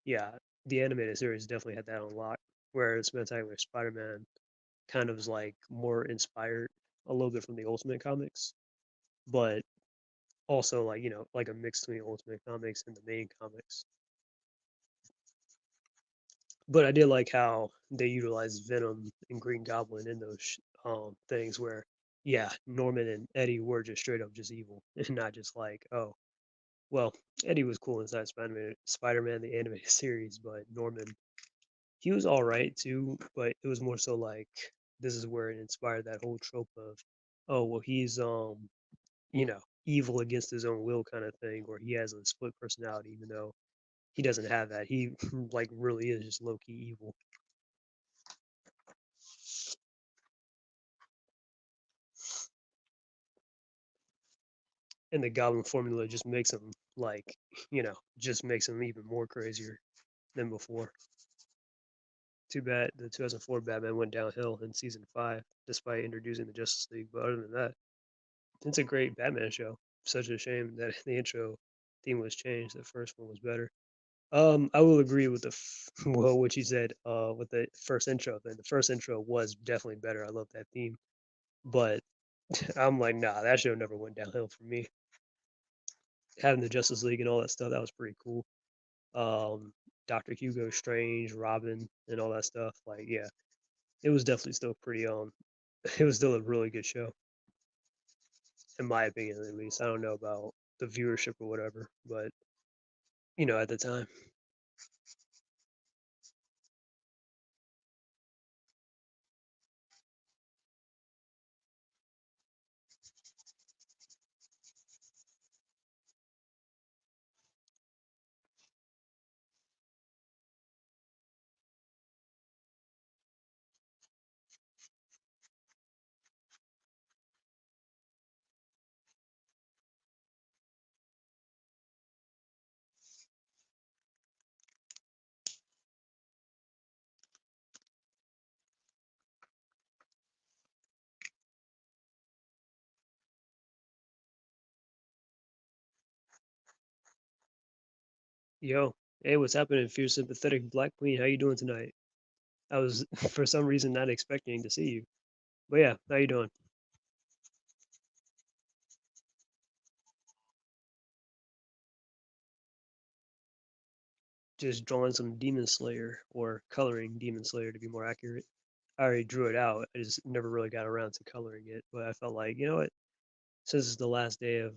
yeah, the animated series definitely had that on lock. Whereas Spectacular Spider-Man kind of was like more inspired a little bit from the Ultimate comics, but also like like a mix between Ultimate comics and the main comics. But I did like how they utilized Venom and Green Goblin in those things where, yeah, Norman and Eddie were just straight up just evil, and not just like, oh, well, Eddie was cool inside Spider-Man the animated series, but Norman, he was all right too, but it was more so like this is where it inspired that whole trope of, oh, well, he's evil against his own will kind of thing, or he has a split personality, even though he doesn't have that. He like really is just low key evil. And the goblin formula just makes him like just makes him even more crazier than before. Too bad the 2004 Batman went downhill in season 5 despite introducing the Justice League, but other than that, it's a great Batman show. Such a shame that the intro theme was changed. The first one was better. I will agree with well what you said with the first intro thing. The first intro was definitely better. I love that theme, but I'm like, nah, that show never went downhill for me. Having the Justice League and all that stuff, that was pretty cool. Doctor Hugo Strange, Robin, and all that stuff. Like, yeah, it was definitely still pretty. It was still a really good show, in my opinion, at least. I don't know about the viewership or whatever, but at the time, yo, hey, what's happening? Fierce sympathetic Black Queen, how you doing tonight? I was for some reason not expecting to see you, but yeah, how you doing? Just drawing some Demon Slayer or coloring Demon Slayer to be more accurate. I already drew it out. I just never really got around to coloring it, but I felt like, you know what? Since it's the last day of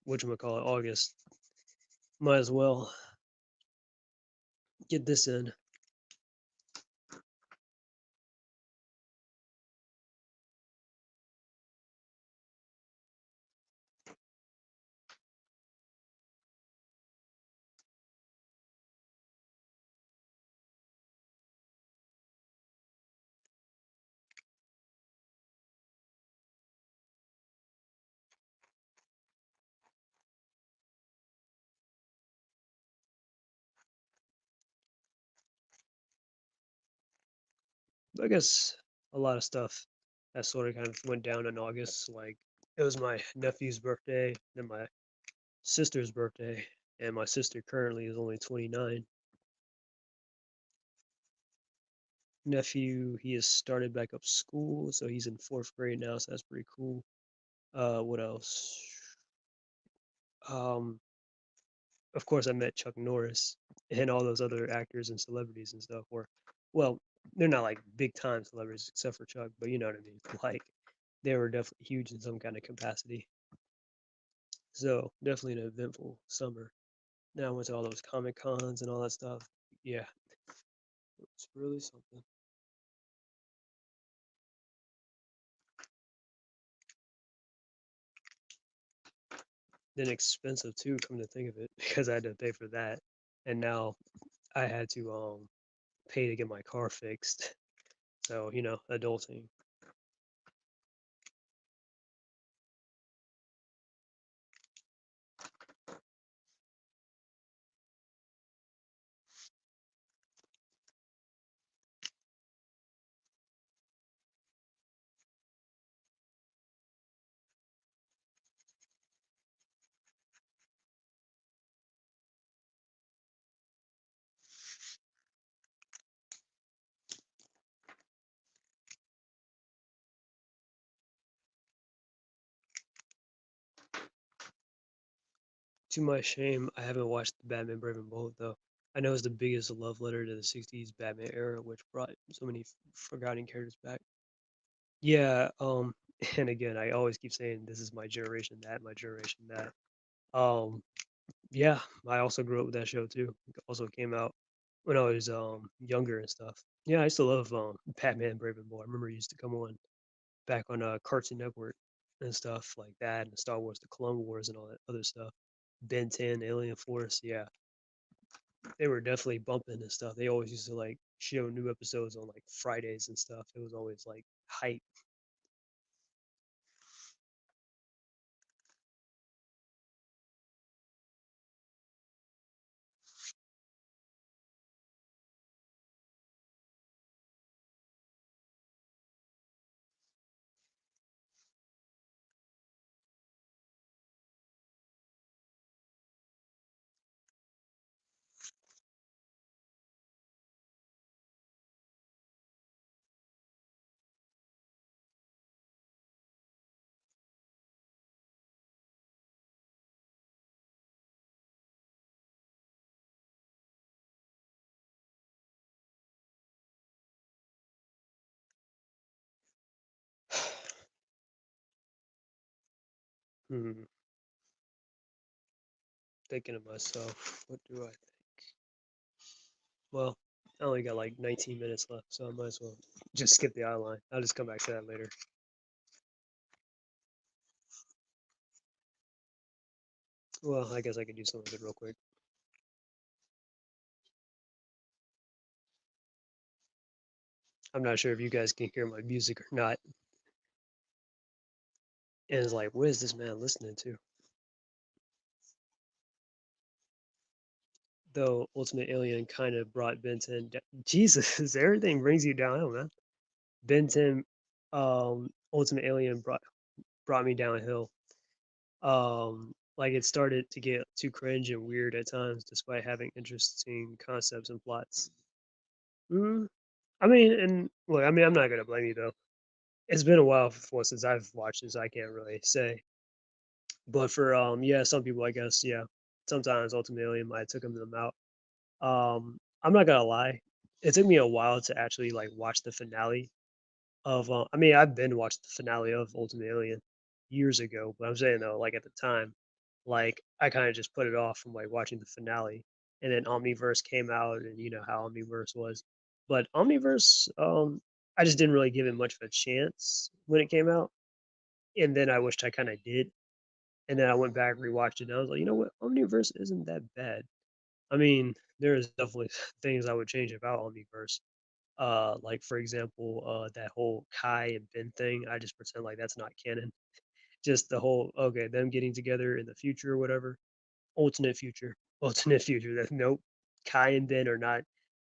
whatchamacallit, August, might as well get this in. I guess a lot of stuff that sort of kind of went down in August. Like it was my nephew's birthday, then my sister's birthday, and my sister currently is only 29. Nephew, he has started back up school, so he's in fourth grade now, so that's pretty cool. What else? Um, of course, I met Chuck Norris and all those other actors and celebrities and stuff. Or, well, they're not like big time celebrities except for Chuck, but you know what I mean. Like they were definitely huge in some kind of capacity. So definitely an eventful summer. Now I went to all those Comic Cons and all that stuff. Yeah, it's really something. Then expensive too, come to think of it, because I had to pay for that, and now I had to pay to get my car fixed. So adulting. To my shame, I haven't watched the Batman Brave and Bold though. I know it's the biggest love letter to the '60s Batman era, which brought so many forgotten characters back. Yeah, and again, I always keep saying this is my generation, that my generation, that. Um, yeah, I also grew up with that show too. It also came out when I was younger and stuff. Yeah, I used to love Batman Brave and Bold. I remember it used to come on back on Cartoon Network and stuff like that, and Star Wars, the Clone Wars, and all that other stuff. Ben 10, Alien Force, yeah, they were definitely bumping and stuff. They always used to like show new episodes on like Fridays and stuff. It was always like hype. Hmm. Thinking of myself, what do I think? Well, I only got like 19 minutes left, so I might as well just skip the outline. I'll just come back to that later. Well, I guess I could do something good real quick. I'm not sure if you guys can hear my music or not. And it's like, what is this man listening to? Though Ultimate Alien kind of brought Ben 10 down. Jesus, everything brings you down, man. Ben 10, Ultimate Alien brought me downhill. Like it started to get too cringe and weird at times, despite having interesting concepts and plots. Mm, I mean, and look, I mean, I'm not gonna blame you though. It's been a while since I've watched this. I can't really say, but for yeah, some people, I guess, yeah, sometimes Ultimate Alien might have took them out. I'm not gonna lie, it took me a while to actually like watch the finale of. I mean, I've been watched the finale of Ultimate Alien. years ago, but I'm saying though, like at the time, like I kind of just put it off from like watching the finale, and then Omniverse came out, and you know how Omniverse was. But Omniverse, I just didn't really give it much of a chance when it came out, and then I wished I kind of did, and then I went back rewatched it, and I was like, you know what, Omniverse isn't that bad. I mean, there's definitely things I would change about Omniverse. Like for example, that whole Kai and Ben thing. I just pretend like that's not canon. Just the whole okay, them getting together in the future or whatever. Alternate future. Alternate future. That nope. Kai and Ben are not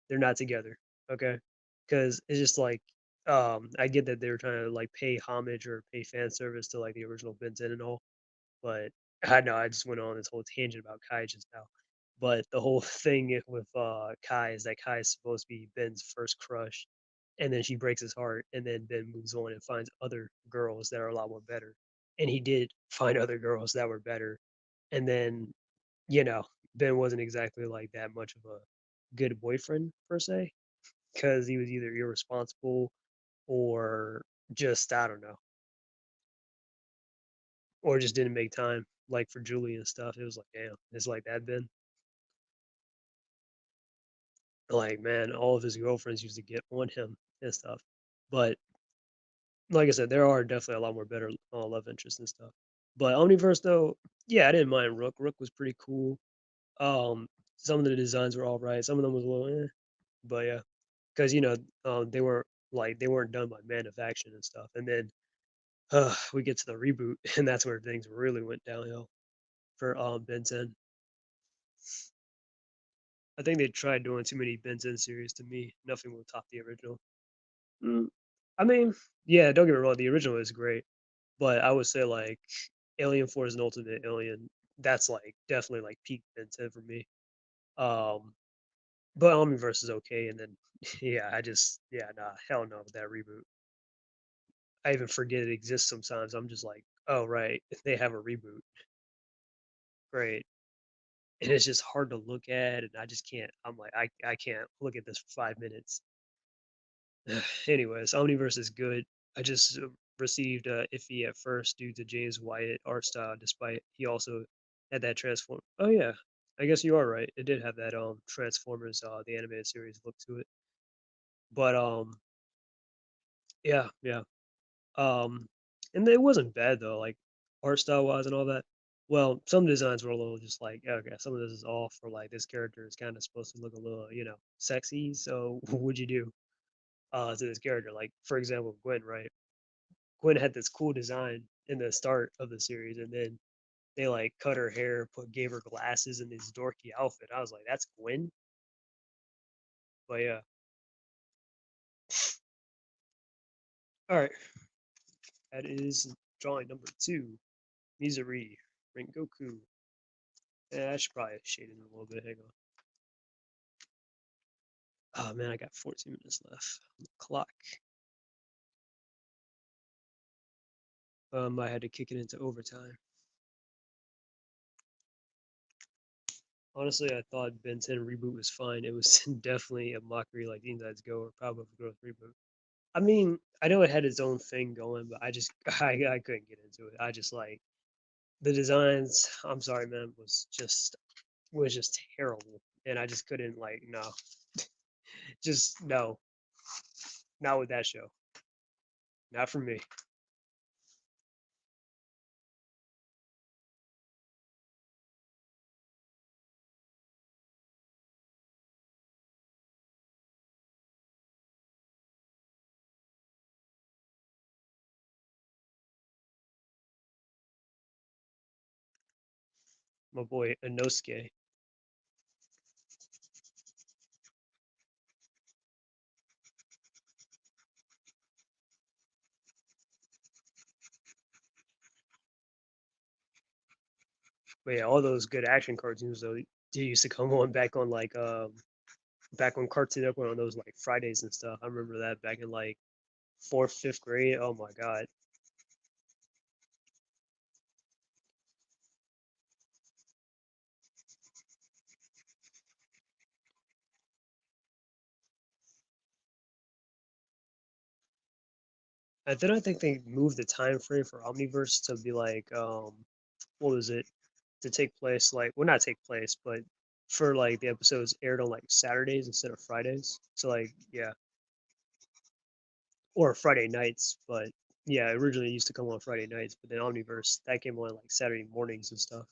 they're not together. Okay? Because it's just like I get that they were trying to like pay homage or pay fan service to like the original Ben 10 and all, but I know I just went on this whole tangent about Kai just now. But the whole thing with Kai is that Kai is supposed to be Ben's first crush, and then she breaks his heart, and then Ben moves on and finds other girls that are a lot more better. And he did find other girls that were better. And then, you know, Ben wasn't exactly like that much of a good boyfriend per se, because he was either irresponsible or just I don't know, or just didn't make time. Like for Julie and stuff, it was like, damn, it's like that, Ben. Like, man, all of his girlfriends used to get on him and stuff. But like I said, there are definitely a lot more better love interests and stuff. But Omniverse, though, yeah, I didn't mind Rook. Rook was pretty cool. Um, some of the designs were all right. Some of them was a little, but yeah, because they weren't done by Man of Action and stuff. And then we get to the reboot, and that's where things really went downhill for Ben 10. I think they tried doing too many Ben 10 series to me. Nothing will top the original. Mm, I mean, yeah, don't get me wrong, the original is great, but I would say like Alien Force and Ultimate Alien, that's like definitely like peak Ben 10 for me. Um, but Omniverse is okay, and then yeah, nah, hell no with that reboot. I even forget it exists sometimes. I'm just like, oh right, they have a reboot, great, and it's just hard to look at, and I just can't. I'm like, I can't look at this for 5 minutes. Anyways, Omniverse is good. I just received iffy at first due to James Wyatt art style, despite he also had that transform. Oh yeah, I guess you are right. It did have that Transformers the animated series look to it. But yeah, yeah. Um, and it wasn't bad though, like art style wise and all that. Well, some designs were a little just like okay, some of this is off, or like this character is kind of supposed to look a little sexy. So what would you do to this character? Like for example, Gwen, right? Gwen had this cool design in the start of the series, and then they like cut her hair, gave her glasses and this dorky outfit. I was like, that's Gwen. But yeah, all right, that is drawing number two, Mizuri, Rengoku. Yeah, I should probably shade it in a little bit. Hang on. Oh man, I got 14 minutes left on the clock. I had to kick it into overtime. Honestly, I thought Ben 10 reboot was fine. It was definitely a mockery like the Insides Go or Powerpuff Girls reboot. I mean, I know it had its own thing going, but I just I couldn't get into it. I just like the designs. I'm sorry, man, was just terrible, and I just couldn't like no, just no, not with that show, not for me. My boy Inosuke. But yeah, all those good action cartoons though, they used to come on back on like back on Cartoon Network on those like Fridays and stuff. I remember that back in like fourth, fifth grade. Oh my god. And then I think they moved the time frame for Omniverse to be like, what was it? To take place like, well, not take place, but for like the episodes aired on like Saturdays instead of Fridays. So like, yeah, or Friday nights. But yeah, originally it used to come on Friday nights, but then Omniverse that came on like Saturday mornings and stuff.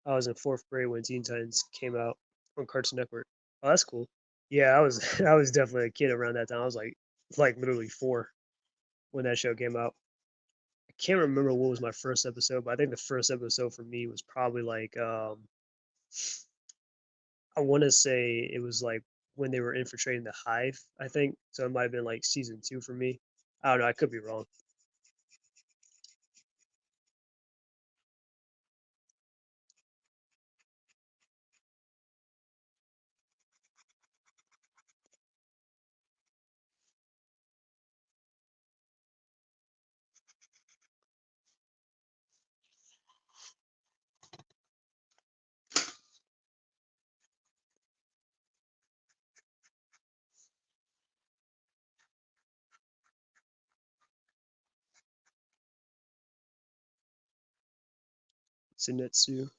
I was in fourth grade when Teen Titans came out on Cartoon Network. Oh, that's cool. Yeah, I was I was definitely a kid around that time. I was like literally 4 when that show came out. I can't remember what was my first episode, but I think the first episode for me was probably like I want to say it was like when they were infiltrating the hive, I think. So it might have been like season 2 for me. I don't know, I could be wrong. Zenitsu.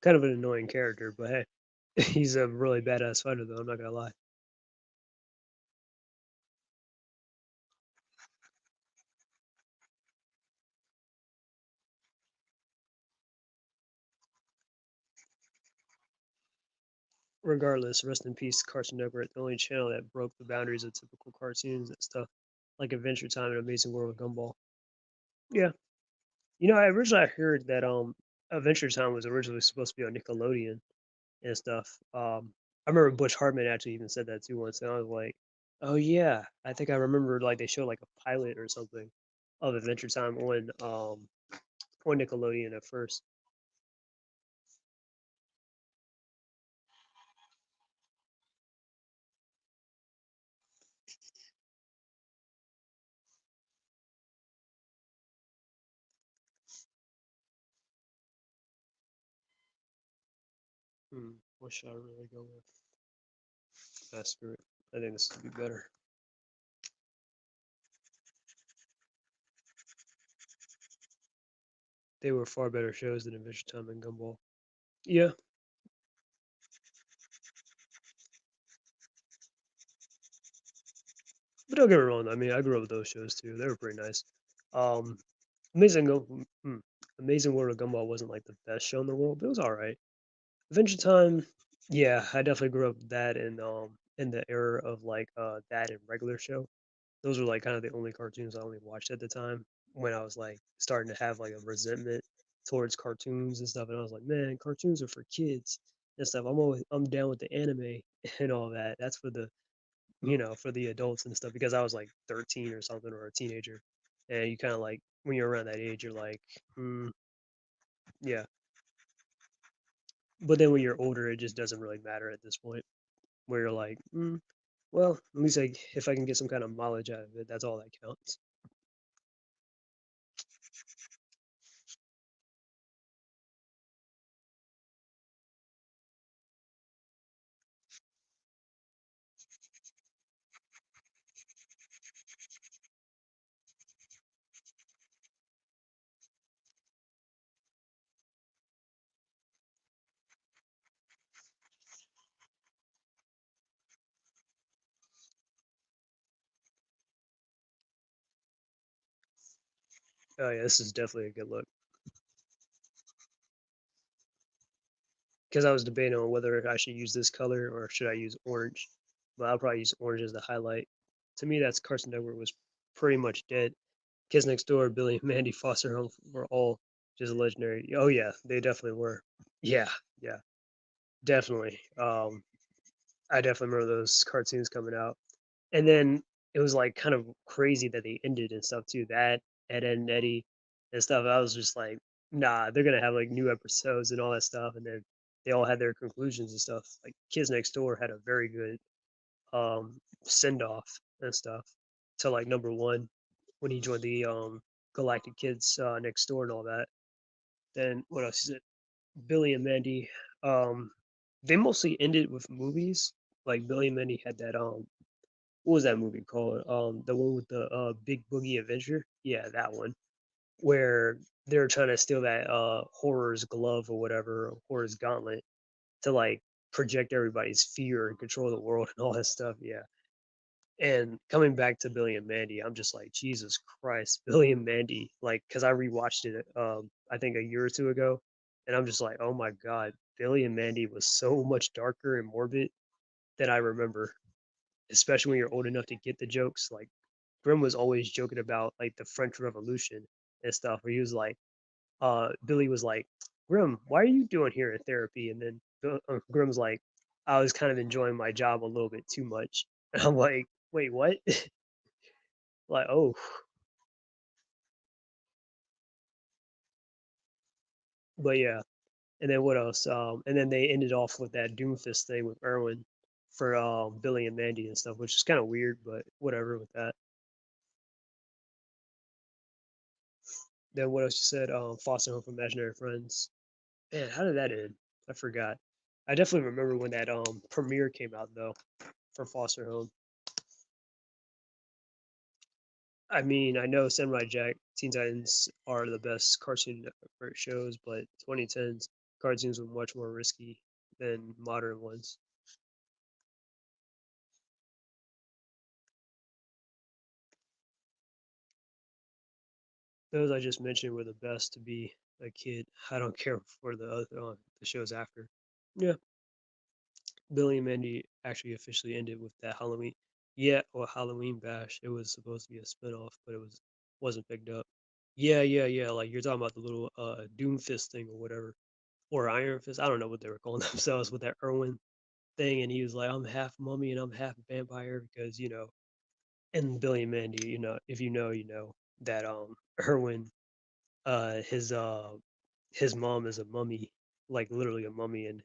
Kind of an annoying character, but hey, he's a really badass fighter though, I'm not gonna lie. Regardless, rest in peace, Cartoon Network, the only channel that broke the boundaries of typical cartoons and stuff, like Adventure Time and Amazing World of Gumball. Yeah, I originally heard that Adventure Time was originally supposed to be on Nickelodeon and stuff. I remember Butch Hartman actually even said that too once, and I was like, oh yeah, I think I remember like they showed like a pilot or something of Adventure Time on Nickelodeon at first. What should I really go with? Screw it. I think this would be better. They were far better shows than Adventure Time and Gumball. Yeah, but don't get me wrong. I mean, I grew up with those shows too. They were pretty nice. Um, Amazing Amazing World of Gumball wasn't like the best show in the world, but it was all right. Adventure Time, yeah, I definitely grew up with that in the era of like that and regular show. Those were like kind of the only cartoons I only watched at the time when I was like starting to have like a resentment towards cartoons and stuff. And I was like, man, cartoons are for kids and stuff. I'm down with the anime and all that. That's for the for the adults and stuff because I was like 13 or something or a teenager, and you kind of like when you're around that age, you're like, yeah. But then when you're older, it just doesn't really matter at this point. Where you're like, well, at least if I can get some kind of mileage out of it, that's all that counts. Oh yeah, this is definitely a good look. Because I was debating on whether I should use this color or should I use orange, but I'll probably use orange as the highlight. To me, that's Carson Edward was pretty much dead. Kids Next Door, Billy and Mandy, Foster Home were all just legendary. Oh yeah, they definitely were. Yeah, yeah, definitely. I definitely remember those cartoons coming out, and then it was like kind of crazy that they ended and stuff too. That Ed and Eddie and stuff. I was just like, nah, they're gonna have like new episodes and all that stuff, and then they all had their conclusions and stuff. Like Kids Next Door had a very good send off and stuff to like number one when he joined the Galactic Kids Next Door and all that. Then what else is it? Billy and Mandy. Um, they mostly ended with movies. Like Billy and Mandy had that what was that movie called? The one with the Big Boogie Adventure. Yeah, that one where they're trying to steal that horror's glove or whatever, horror's gauntlet to like project everybody's fear and control the world and all that stuff. Yeah. And coming back to Billy and Mandy, I'm just like, Jesus Christ, Billy and Mandy, like, because I rewatched it, I think a year or two ago, and I'm just like, oh my God, Billy and Mandy was so much darker and morbid than I remember, especially when you're old enough to get the jokes. Like, Grimm was always joking about like the French Revolution and stuff, where he was like, Billy was like, Grim, why are you doing here in therapy? And then Grim's like, I was kind of enjoying my job a little bit too much. And I'm like, wait, what? Like, oh, but yeah. And then what else? And then they ended off with that Doomfist thing with Erwin for Billy and Mandy and stuff, which is kind of weird, but whatever with that. Then what else you said? Foster Home for Imaginary Friends. Man, how did that end? I forgot. I definitely remember when that premiere came out though for Foster Home. I mean, I know Samurai Jack, Teen Titans are the best Cartoon Network shows, but 2010s cartoons were much more risky than modern ones. Those I just mentioned were the best to be a kid. I don't care for the other the shows after. Yeah, Billy and Mandy actually officially ended with that Halloween. Yeah, or Halloween Bash. It was supposed to be a spinoff, but it wasn't picked up. Yeah, yeah, yeah. Like you're talking about the little Doomfist thing or whatever, or Iron Fist. I don't know what they were calling themselves with that Irwin thing, and he was like, "I'm half mummy and I'm half vampire," because and Billy and Mandy, if you know, you know that Irwin, uh, his uh, his mom is a mummy, like literally a mummy, and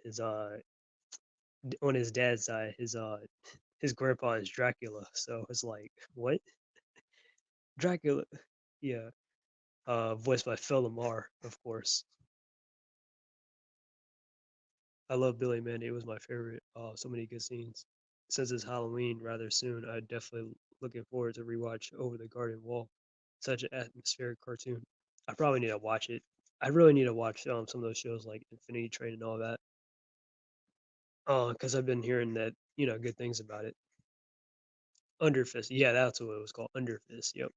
on his dad's side, his grandpa is Dracula. So it's like, what? Dracula? Yeah. Voiced by Phil Lamar, of course. I love Billy and Mandy. It was my favorite. So many good scenes. Since it's Halloween rather soon, I definitely looking forward to rewatch Over the Garden Wall. Such an atmospheric cartoon. I probably need to watch it. I really need to watch some of those shows like Infinity Train and all that. Because I've been hearing that good things about it. Underfist, yeah, that's what it was called. Underfist, yep.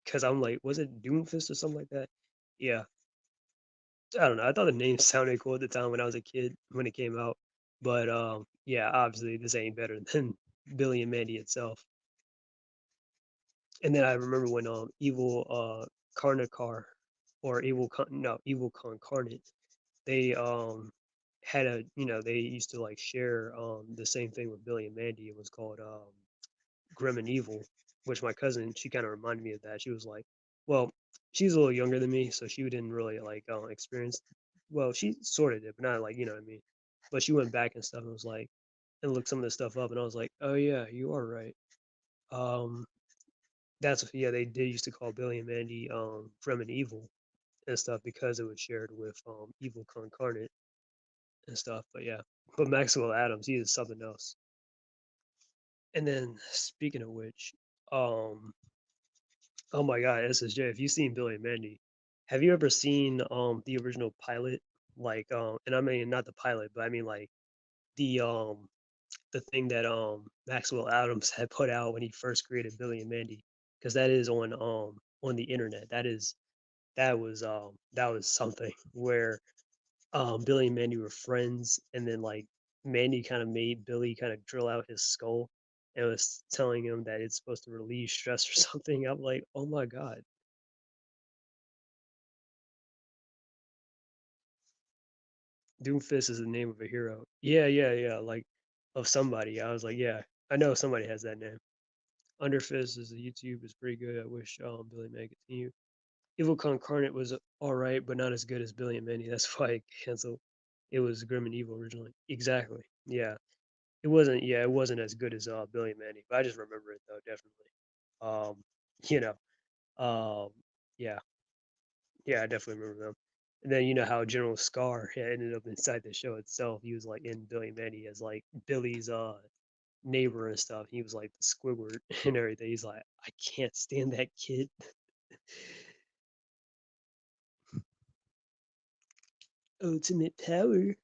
Because I'm like, was it Doomfist or something like that? Yeah, I don't know. I thought the name sounded cool at the time when I was a kid when it came out, but yeah, obviously this ain't better than Billy and Mandy itself. And then I remember when Evil Carnicar or Evil Concarnate, they had they used to like share the same thing with Billy and Mandy. It was called Grim and Evil, which my cousin, she kind of reminded me of that. She was like, well, she's a little younger than me, so she didn't really like experience. Well, she sort of did, but not like what I mean. But she went back and stuff and was like, and looked some of the stuff up, and I was like, oh yeah, you are right. Um, that's yeah, they did used to call Billy and Mandy Grim and Evil and stuff because it was shared with Evil Concarnate and stuff. But yeah, but Maxwell Adams, he is something else. And then speaking of which, um, oh my God, SSJ, if you've seen Billy and Mandy, have you ever seen the original pilot? Like and I mean not the pilot, but I mean like the thing that Maxwell Adams had put out when he first created Billy and Mandy. Because that is on the internet. That was something where Billy and Mandy were friends, and then like Mandy kind of made Billy kind of drill out his skull and was telling him that it's supposed to relieve stress or something. I'm like, oh my God. Doomfist is the name of a hero. Yeah, yeah, yeah. Like of somebody. I was like, yeah, I know somebody has that name. Underfist is the YouTube is pretty good. I wish Billy may continue. Evil Concarnate was all right, but not as good as Billy and Mandy. That's why I canceled. It was Grim and Evil originally. Exactly. Yeah. It wasn't. Yeah, it wasn't as good as Billy and Mandy. But I just remember it though, definitely. Um, you know. Um, yeah, yeah, I definitely remember them. And then you know how General Scar had ended up inside the show itself. He was like in Billy Mandy as like Billy's neighbor and stuff. He was like the Squidward and everything. He's like, I can't stand that kid. Ultimate power.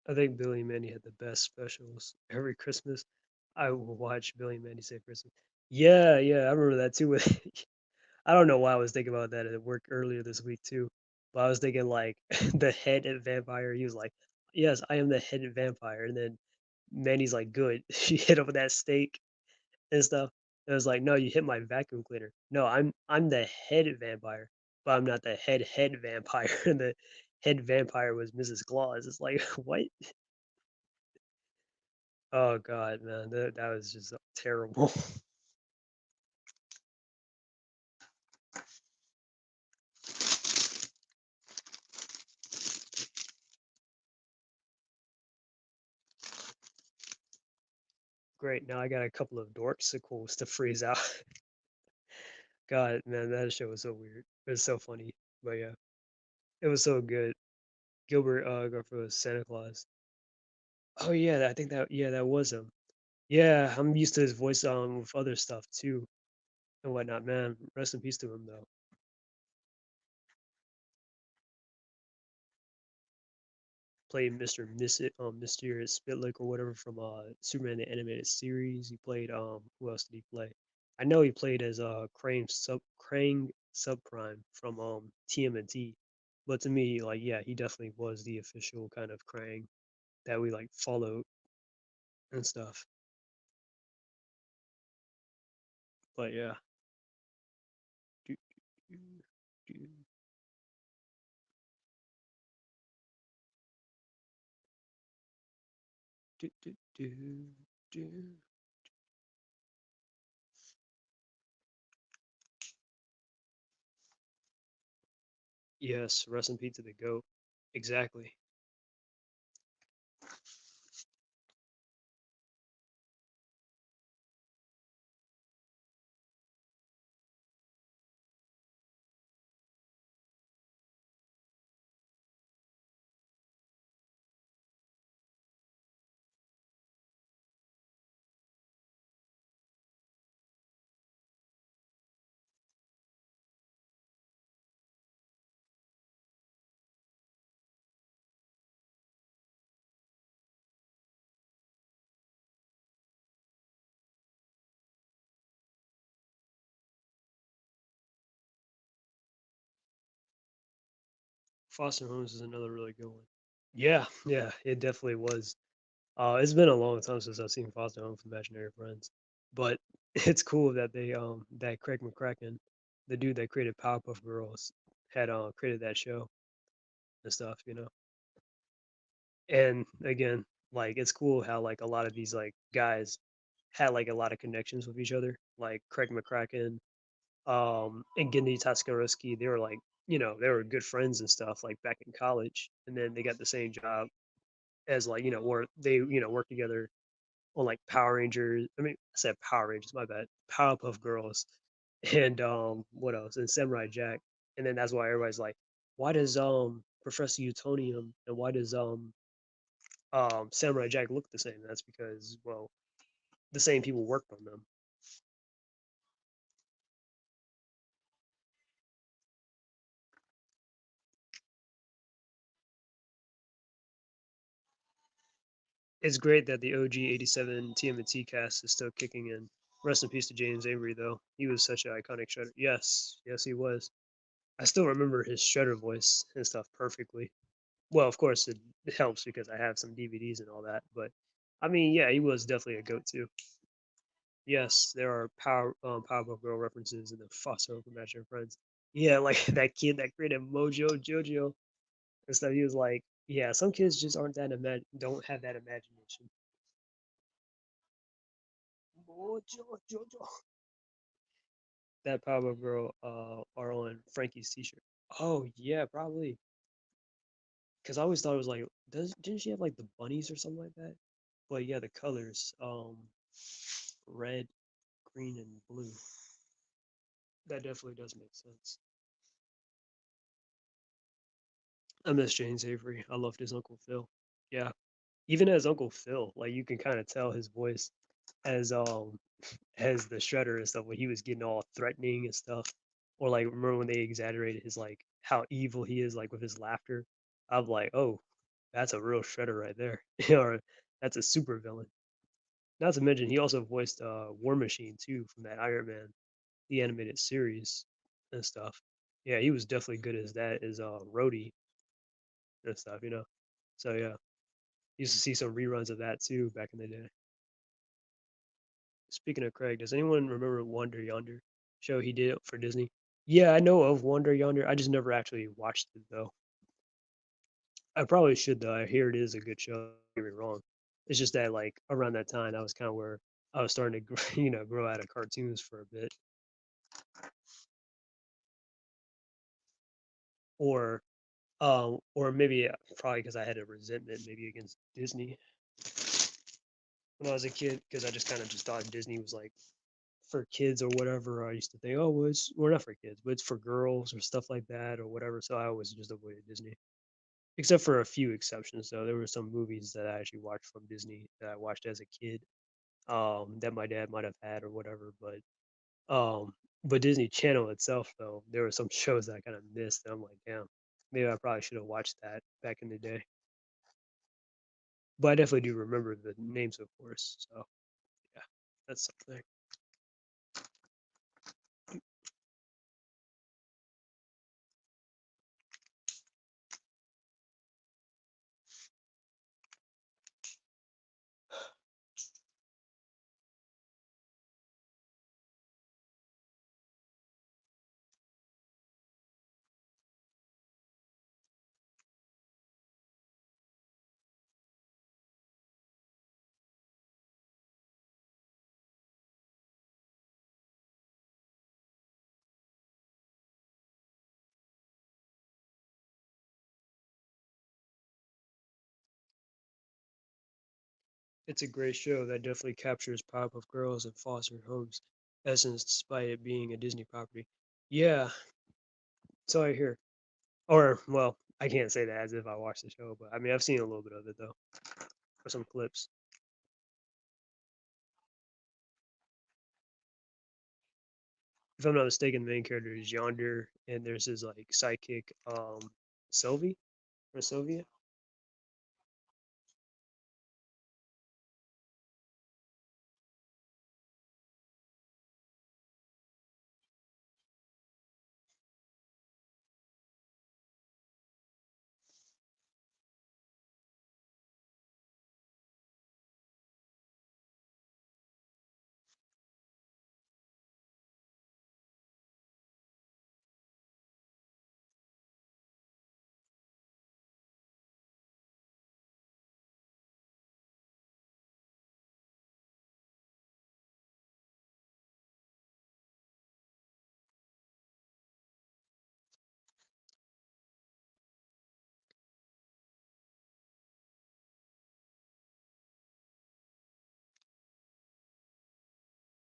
I think Billy and Mandy had the best specials. Every Christmas, I will watch Billy and Mandy Save Christmas. Yeah, yeah, I remember that too. With I don't know why I was thinking about that at work earlier this week too, but I was thinking like the head vampire. He was like, "Yes, I am the head vampire," and then Mandy's like, "Good." She hit him with that stake and stuff. It was like, "No, you hit my vacuum cleaner. No, I'm the head vampire, but I'm not the head vampire." And the head vampire was Mrs. Claus. It's like, what? Oh god, man, that was just terrible. Great, now I got a couple of dorksicles to freeze out. God, man, that show was so weird. It was so funny, but yeah, it was so good. Gilbert Gottfried was Santa Claus. Oh yeah, I think that yeah that was him. Yeah, I'm used to his voice with other stuff too and whatnot. Man, rest in peace to him though. Played Mr. Mysterious Spitlick or whatever from Superman the animated series. He played who else did he play? I know he played as Krang Subprime from TMNT. But to me, like yeah, he definitely was the official kind of Krang that we like followed and stuff. But yeah. Do, do, do, do, do, do, do. Yes, rest in peace to the goat. Exactly. Foster Homes is another really good one. Yeah, yeah, it definitely was. It's been a long time since I've seen Foster Home for Imaginary Friends, but it's cool that that Craig McCracken, the dude that created Powerpuff Girls, had created that show and stuff, you know. And again, like it's cool how like a lot of these like guys had like a lot of connections with each other. Like Craig McCracken, and Gendy Taskarowski, they were like, you know, they were good friends and stuff like back in college, and then they got the same job as like, you know, or they, you know, work together on like Power Rangers. I mean, I said Power Rangers, my bad. Powerpuff Girls, and what else? And Samurai Jack. And then that's why everybody's like, why does Professor Utonium and why does Samurai Jack look the same? That's because well, the same people worked on them. It's great that the OG '87 TMNT cast is still kicking in. Rest in peace to James Avery, though. He was such an iconic Shredder. Yes, yes, he was. I still remember his Shredder voice and stuff perfectly. Well, of course, it helps because I have some DVDs and all that. But I mean, yeah, he was definitely a goat too. Yes, there are Powerpuff Girl references in the Foster Home for Matching Friends. Yeah, like that kid that created Mojo Jojo and stuff. He was like, yeah, some kids just aren't that don't have that imagination. Mojo Jojo. That Powerpuff Girl are on Frankie's t-shirt. Oh yeah, probably. Because I always thought it was like, didn't she have like the bunnies or something like that? But yeah, the colors, red, green, and blue. That definitely does make sense. I miss James Avery. I loved his Uncle Phil. Yeah, even as Uncle Phil, like you can kind of tell his voice as as the Shredder and stuff when he was getting all threatening and stuff. Or like remember when they exaggerated his like how evil he is like with his laughter. I'm like, oh, that's a real Shredder right there, or that's a super villain. Not to mention he also voiced War Machine too from that Iron Man the animated series and stuff. Yeah, he was definitely good as that as Rhodey and stuff, you know. So yeah, used to see some reruns of that too back in the day. Speaking of Craig, does anyone remember Wonder Yonder show he did for Disney? Yeah, I know of Wonder Yonder. I just never actually watched it though. I probably should though. I hear it is a good show. Don't get me wrong. It's just that like around that time, that was kind of where I was starting to grow out of cartoons for a bit, or or maybe probably because I had a resentment maybe against Disney when I was a kid because I just kind of just thought Disney was like for kids or whatever. I used to think, oh, well, it's well, not for kids, but it's for girls or stuff like that or whatever. So I always just avoided Disney, except for a few exceptions. Though there were some movies that I actually watched from Disney that I watched as a kid, that my dad might have had or whatever. But Disney Channel itself, though, there were some shows that I kind of missed. And I'm like, damn, maybe I probably should have watched that back in the day. But I definitely do remember the names, of course. So yeah, that's something. It's a great show that definitely captures Powerpuff Girls and foster homes essence, despite it being a Disney property. Yeah, so I hear. Or well, I can't say that as if I watched the show, but I mean I've seen a little bit of it though, or some clips. If I'm not mistaken, the main character is Yonder, and there's his like sidekick, Sylvie or Sylvia.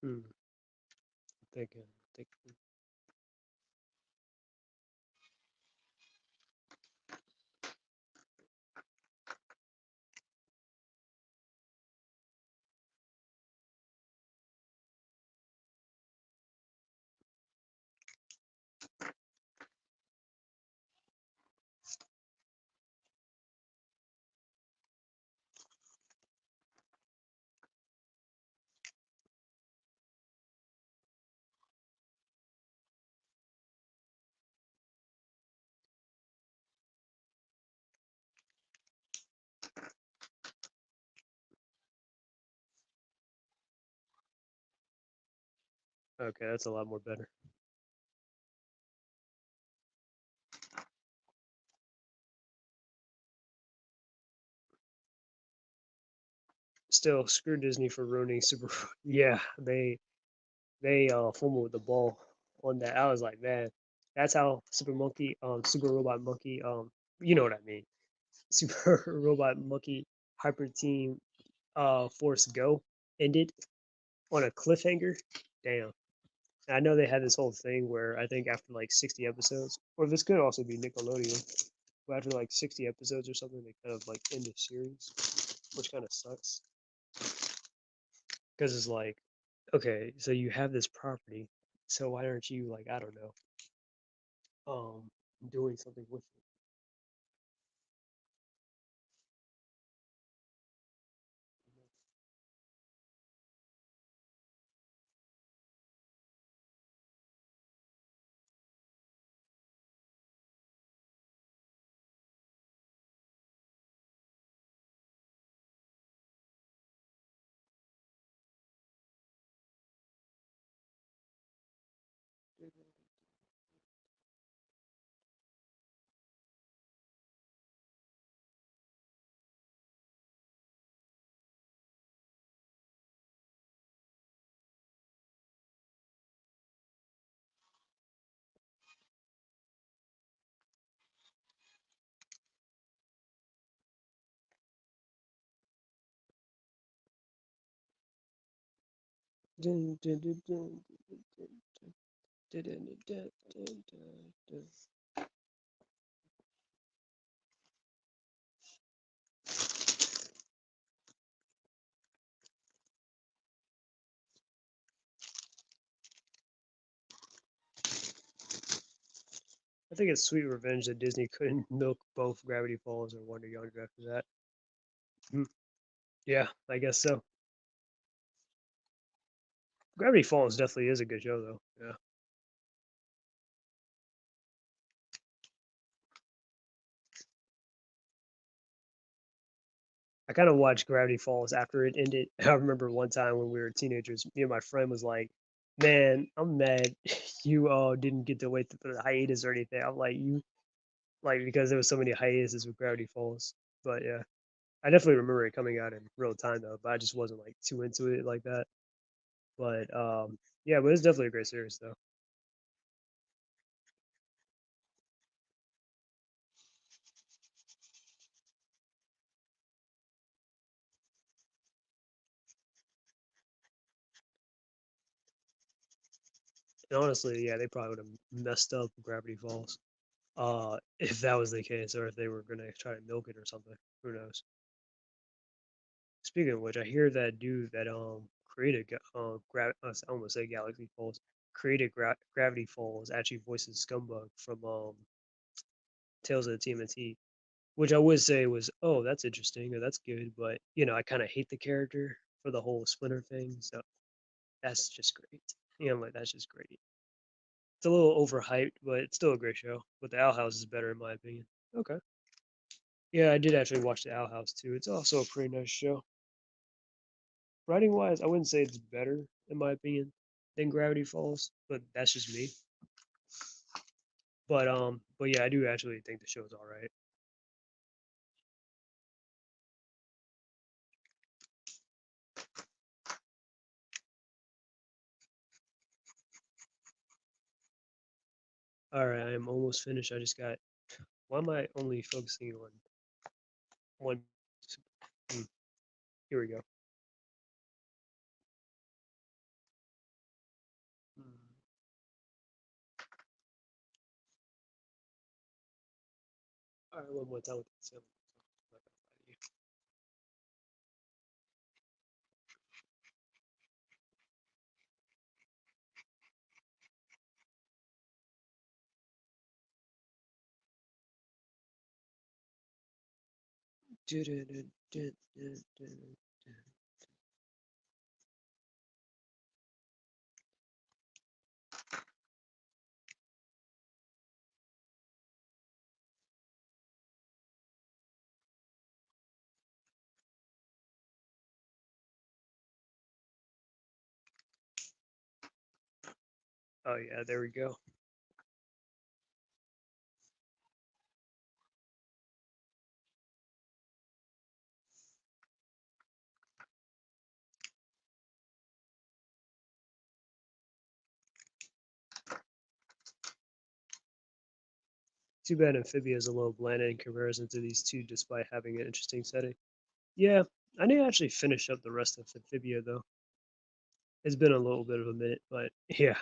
Hmm. Thinking, thinking. Okay, that's a lot more better. Still, screw Disney for ruining Super. Yeah, they fumbled the ball on that. I was like, man, that's how Super Robot Monkey, you know what I mean. Super Robot Monkey Hyper Team Force Go ended on a cliffhanger. Damn. I know they had this whole thing where I think after like 60 episodes, or this could also be Nickelodeon, but after like 60 episodes or something, they kind of like end the series, which kind of sucks. Because it's like, okay, so you have this property, so why aren't you like, I don't know, um, doing something with it? Dun, dun, dun, dun, dun, dun, dun, dun, dun, dun, dun, dun. I think it's sweet revenge that Disney couldn't milk both Gravity Falls or Wonder Yonder after that. Hmm. Yeah, I guess so. Gravity Falls definitely is a good show, though. Yeah, I kind of watched Gravity Falls after it ended. I remember one time when we were teenagers, me and my friend was like, "Man, I'm mad you didn't get to wait for the hiatus or anything." I'm like, "You like because there was so many hiatuses with Gravity Falls." But yeah, I definitely remember it coming out in real time though. But I just wasn't like too into it like that. But yeah, but it's definitely a great series though. And honestly, yeah, they probably would have messed up Gravity Falls. If that was the case, or if they were gonna try to milk it or something. Who knows? Speaking of which, I hear that dude that created I almost say Galaxy Falls created Gravity Falls actually voices Scumbug from Tales of the TMNT, which I would say was that's interesting or that's good, but I kind of hate the character for the whole Splinter thing, so that's just great. I'm like that's just great. It's a little overhyped, but it's still a great show. But the Owl House is better in my opinion. Okay. Yeah, I did actually watch the Owl House too. It's also a pretty nice show. Writing wise, I wouldn't say it's better in my opinion than Gravity Falls, but that's just me. But yeah, I do actually think the show's all right. All right, I am almost finished. I just got. Why am I only focusing on one? Hmm, here we go. Hmm. All right, one more time with the Oh yeah, there we go. Too bad Amphibia is a little bland in comparison to these two, despite having an interesting setting. Yeah, I need to actually finish up the rest of Amphibia though. It's been a little bit of a minute, but yeah,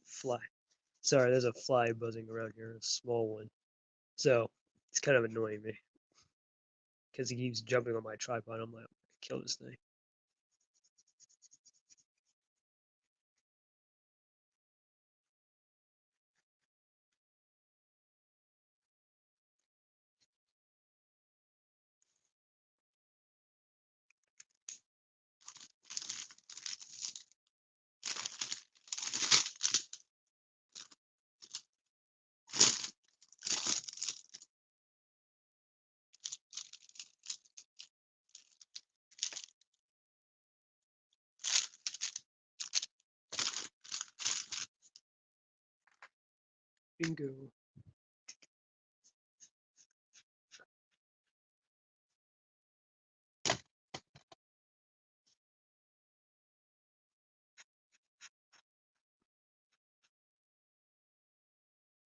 fly. Sorry, there's a fly buzzing around here, a small one. So it's kind of annoying me because he keeps jumping on my tripod. I'm like, kill this thing. Bingo.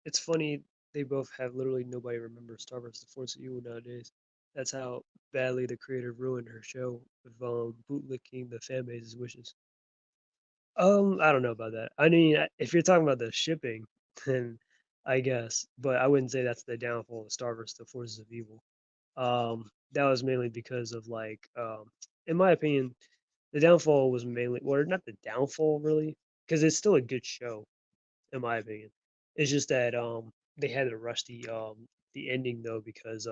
It's funny they both have literally nobody remembers Star Wars: The Force of Evil nowadays. That's how badly the creator ruined her show with bootlicking the fan base's wishes. I don't know about that. I mean, if you're talking about the shipping, then I guess, but I wouldn't say that's the downfall of Star Wars: The Forces of Evil. That was mainly because of like, in my opinion, the downfall was mainly, or not the downfall really, because it's still a good show in my opinion. It's just that they had to rush the ending though because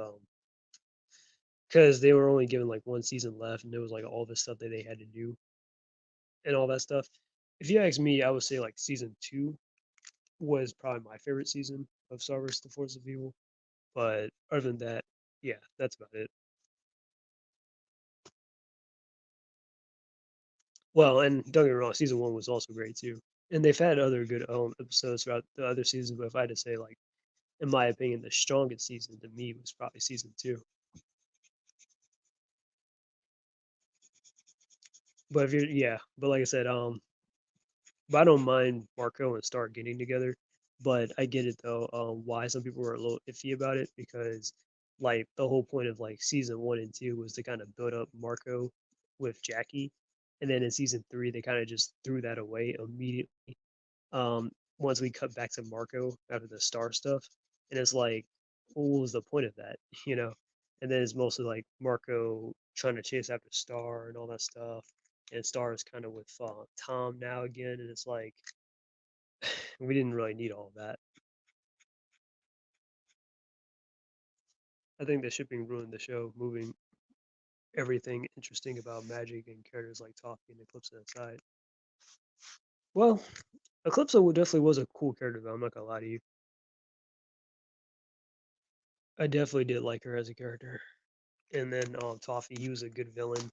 they were only given like one season left and there was like all this stuff that they had to do and all that stuff. If you ask me, I would say like season two was probably my favorite season of Star Wars: The Force of Evil. But other than that, yeah, that's about it. Well, and don't get me wrong, season one was also great too. And they've had other good episodes throughout the other seasons, but if I had to say like in my opinion, the strongest season to me was probably season two. But if you're yeah, but like I said, but I don't mind Marco and Stark getting together. But I get it though, why some people were a little iffy about it because like the whole point of like season one and two was to kind of build up Marco with Jackie. And then in season three they kind of just threw that away immediately. Once we cut back to Marco after the Star stuff. And it's like, what was the point of that? You know? And then it's mostly like Marco trying to chase after Star and all that stuff and Star is kind of with Tom now again, and it's like we didn't really need all of that. I think the shipping ruined the show, moving everything interesting about magic and characters like Toffee and Eclipse aside. Well, Eclipse definitely was a cool character, though. I'm not gonna lie to you. I definitely did like her as a character. And then Toffee, he was a good villain.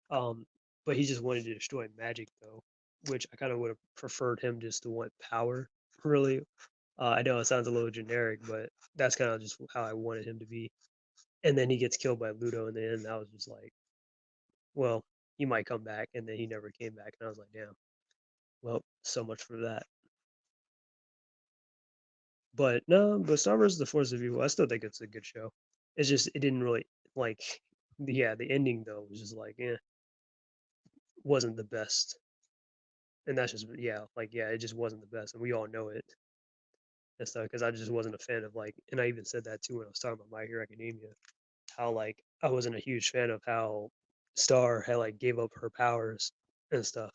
Um, but he just wanted to destroy magic, though, which I kind of would have preferred him just to want power. Really, I know it sounds a little generic, but that's kind of just how I wanted him to be. and then he gets killed by Ludo in the end. That was just like, well, he might come back, and then he never came back, and I was like, damn. Well, so much for that. But no, but Star Wars: The Force of Evil, I still think it's a good show. It's just it didn't really like, yeah, the ending though was just like, wasn't the best, and that's just yeah, like yeah, it just wasn't the best, and we all know it and stuff. Because I just wasn't a fan of like, and I even said that too when I was talking about My Hero Academia, how like I wasn't a huge fan of how Star had like gave up her powers and stuff,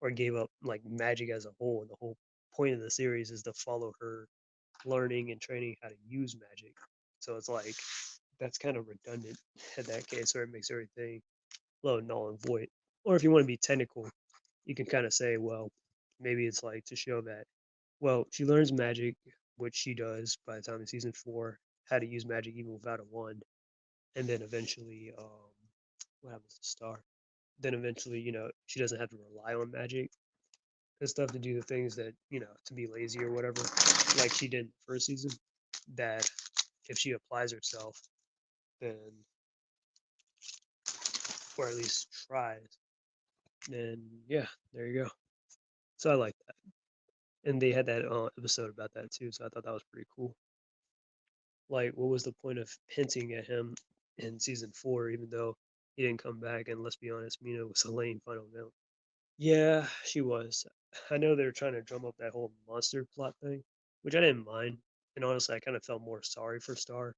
or gave up like magic as a whole, and the whole point of the series is to follow her learning and training how to use magic. So it's like that's kind of redundant in that case, where it makes everything low, null, and void. Or if you want to be technical, you can kind of say, well, maybe it's like to show that, well, she learns magic, which she does by the time of season 4, how to use magic even without a wand, and then eventually, what happens to Star? Then eventually, she doesn't have to rely on magic and stuff to do the things that to be lazy or whatever, like she did in the first season. That if she applies herself, then or at least tries, then yeah, there you go. So I like that, and they had that episode about that too. So I thought that was pretty cool. Like, what was the point of hinting at him in season 4, even though he didn't come back? And let's be honest, Mina was a lame final villain. Yeah, she was. I know they were trying to drum up that whole monster plot thing, which I didn't mind. And honestly, I kind of felt more sorry for Star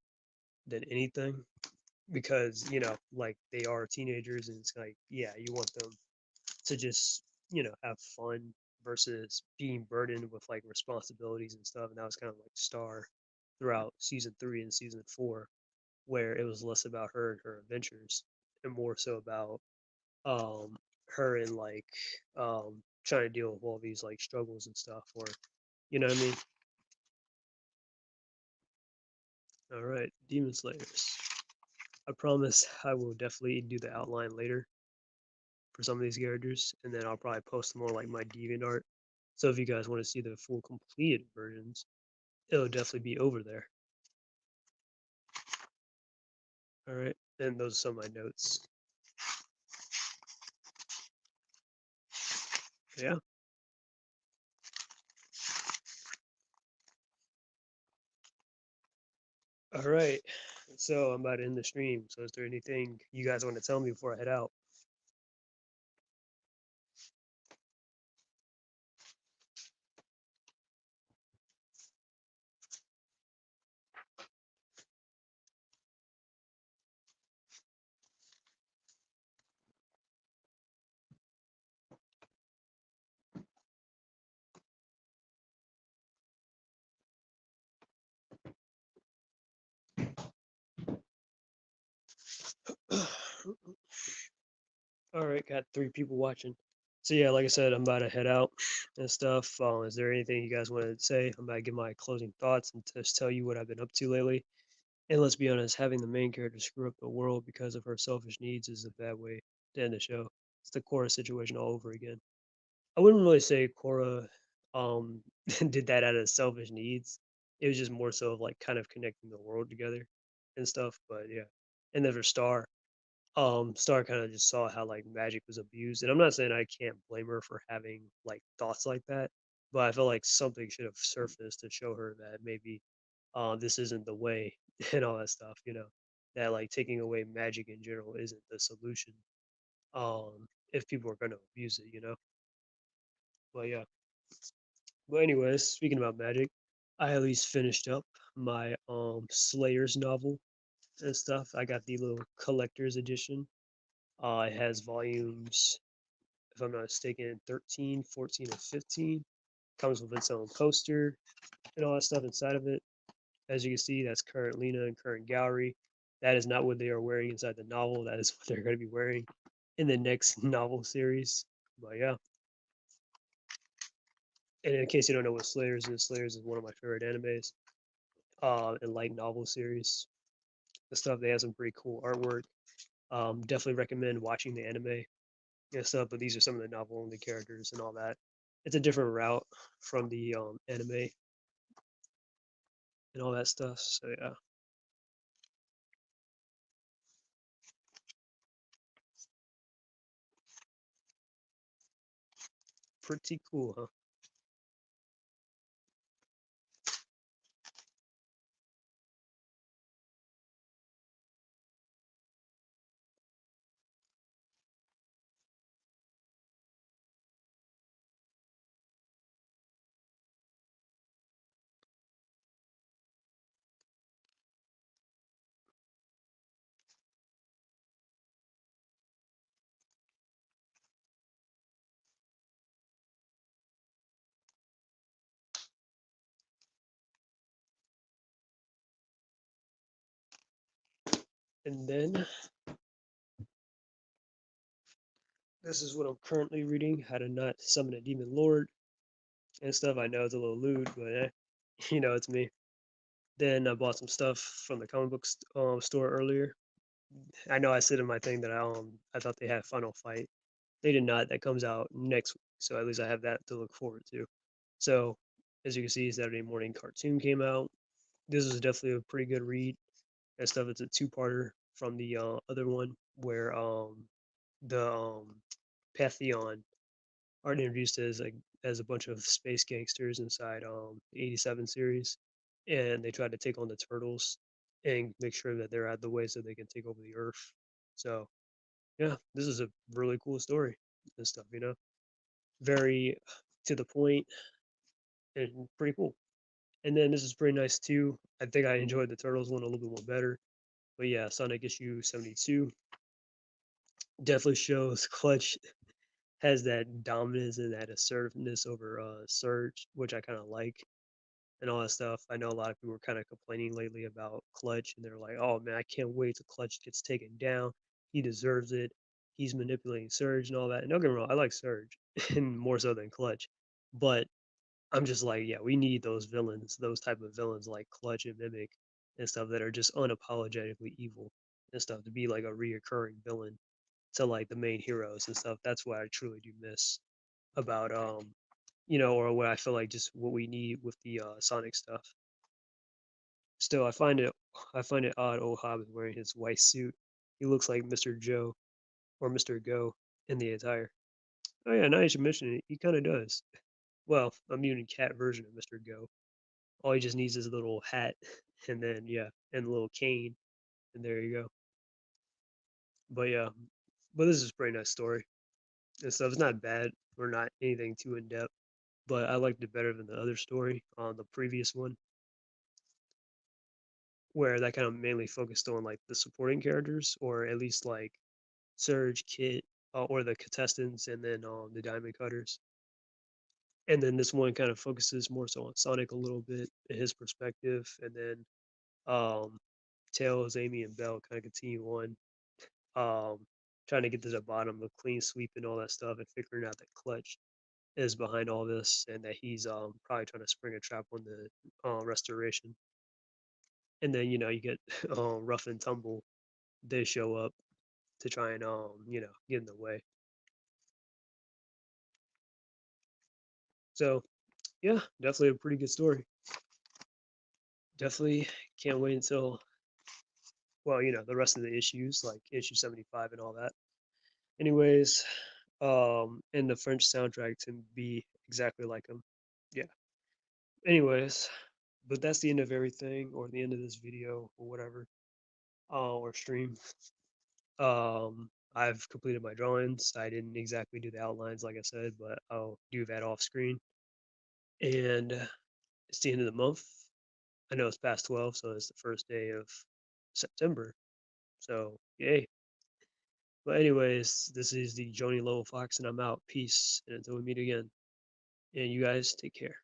than anything because, like they are teenagers and it's like, yeah, you want them to just, have fun versus being burdened with like responsibilities and stuff. And that was kind of like Star throughout season 3 and season 4, where it was less about her and her adventures and more so about um her and like trying to deal with all these like struggles and stuff, or you know what I mean. All right, Demon Slayers. I promise I will definitely do the outline later for some of these characters, and then I'll probably post them on like my DeviantArt. So if you guys want to see the full completed versions, it'll definitely be over there. All right, and those are some of my notes. Yeah. All right. So I'm about to end the stream. So is there anything you guys want to tell me before I head out? All right, got 3 people watching. So yeah, like I said, I'm about to head out and stuff. Is there anything you guys want to say? I'm about to give my closing thoughts and just tell you what I've been up to lately. And let's be honest, having the main character screw up the world because of her selfish needs is a bad way to end the show. It's the Korra situation all over again. I wouldn't really say Korra um did that out of selfish needs. It was just more so of like kind of connecting the world together and stuff. But yeah. And then for Star, Star kind of just saw how like magic was abused. And I'm not saying I can't blame her for having like thoughts like that, but I feel like something should have surfaced to show her that maybe this isn't the way and all that stuff, that like taking away magic in general isn't the solution. If people are gonna abuse it. But yeah. But anyways, speaking about magic, I at least finished up my Slayers novel and stuff. I got the little collector's edition. It has volumes, if I'm not mistaken, 13, 14, and 15. Comes with its own poster and all that stuff inside of it. As you can see, that's current Lena and current gallery. That is not what they are wearing inside the novel. That is what they're going to be wearing in the next novel series. But yeah. And in case you don't know what Slayers is one of my favorite animes and light novel series. The stuff, they have some pretty cool artwork. Definitely recommend watching the anime and stuff, but these are some of the novel only characters and all that. It's a different route from the anime and all that stuff. So yeah. Pretty cool, huh? And then this is what I'm currently reading: How to Not Summon a Demon Lord and stuff. I know it's a little lewd, but it's me. Then I bought some stuff from the comic book store earlier. I know I said in my thing that I thought they had Final Fight. They did not. That comes out next week, so at least I have that to look forward to. So as you can see, Saturday morning cartoon came out. This was definitely a pretty good read and stuff. It's a two-parter from the other one where the Pantheon are introduced as a bunch of space gangsters inside the 87 series, and they try to take on the turtles and make sure that they're out of the way so they can take over the Earth. So yeah, this is a really cool story and stuff. Very to the point and pretty cool. And then this is pretty nice too. I think I enjoyed the Turtles one a little bit more better. But yeah, Sonic issue 72 definitely shows Clutch has that dominance and that assertiveness over Surge, which I kind of like and all that stuff. I know a lot of people were kind of complaining lately about Clutch, and they're like, "Oh man, I can't wait till Clutch gets taken down. He deserves it. He's manipulating Surge and all that." And don't get me wrong, I like Surge, and more so than Clutch. But I'm just like, yeah, we need those villains, those type of villains like Clutch and Mimic and stuff that are just unapologetically evil and stuff to be like a reoccurring villain to like the main heroes and stuff. That's what I truly do miss about or what I feel like just what we need with the Sonic stuff. Still, I find it odd old Hobbit wearing his white suit. He looks like Mr. Joe or Mr. Go in the attire. Oh yeah, now you should mention it, he kind of does. Well, a mutant cat version of Mr. Go. All he just needs is a little hat, and then yeah, and a little cane, and there you go. But yeah, but this is a pretty nice story and stuff. It's not bad or not anything too in depth, but I liked it better than the other story on the previous one, where that kind of mainly focused on like the supporting characters, or at least like Surge, Kit, or the contestants, and then the Diamond Cutters. And then this one kind of focuses more so on Sonic a little bit and his perspective, and then um, Tails, Amy, and Bell kind of continue on um, trying to get to the bottom of clean sweep and all that stuff, and figuring out that Clutch is behind all this, and that he's probably trying to spring a trap on the Restoration. And then you get Rough and Tumble. They show up to try and get in the way. So yeah, definitely a pretty good story. Definitely can't wait until the rest of the issues, like issue 75 and all that. Anyways, and the French soundtrack to be exactly like them. Yeah. Anyways, but that's the end of everything, or the end of this video, or whatever, or stream. I've completed my drawings. I didn't exactly do the outlines, like I said, but I'll do that off screen. And it's the end of the month. I know it's past 12, so it's the first day of September. So, yay. But anyways, this is the Joni Lowell Fox, and I'm out. Peace, and until we meet again. And you guys take care.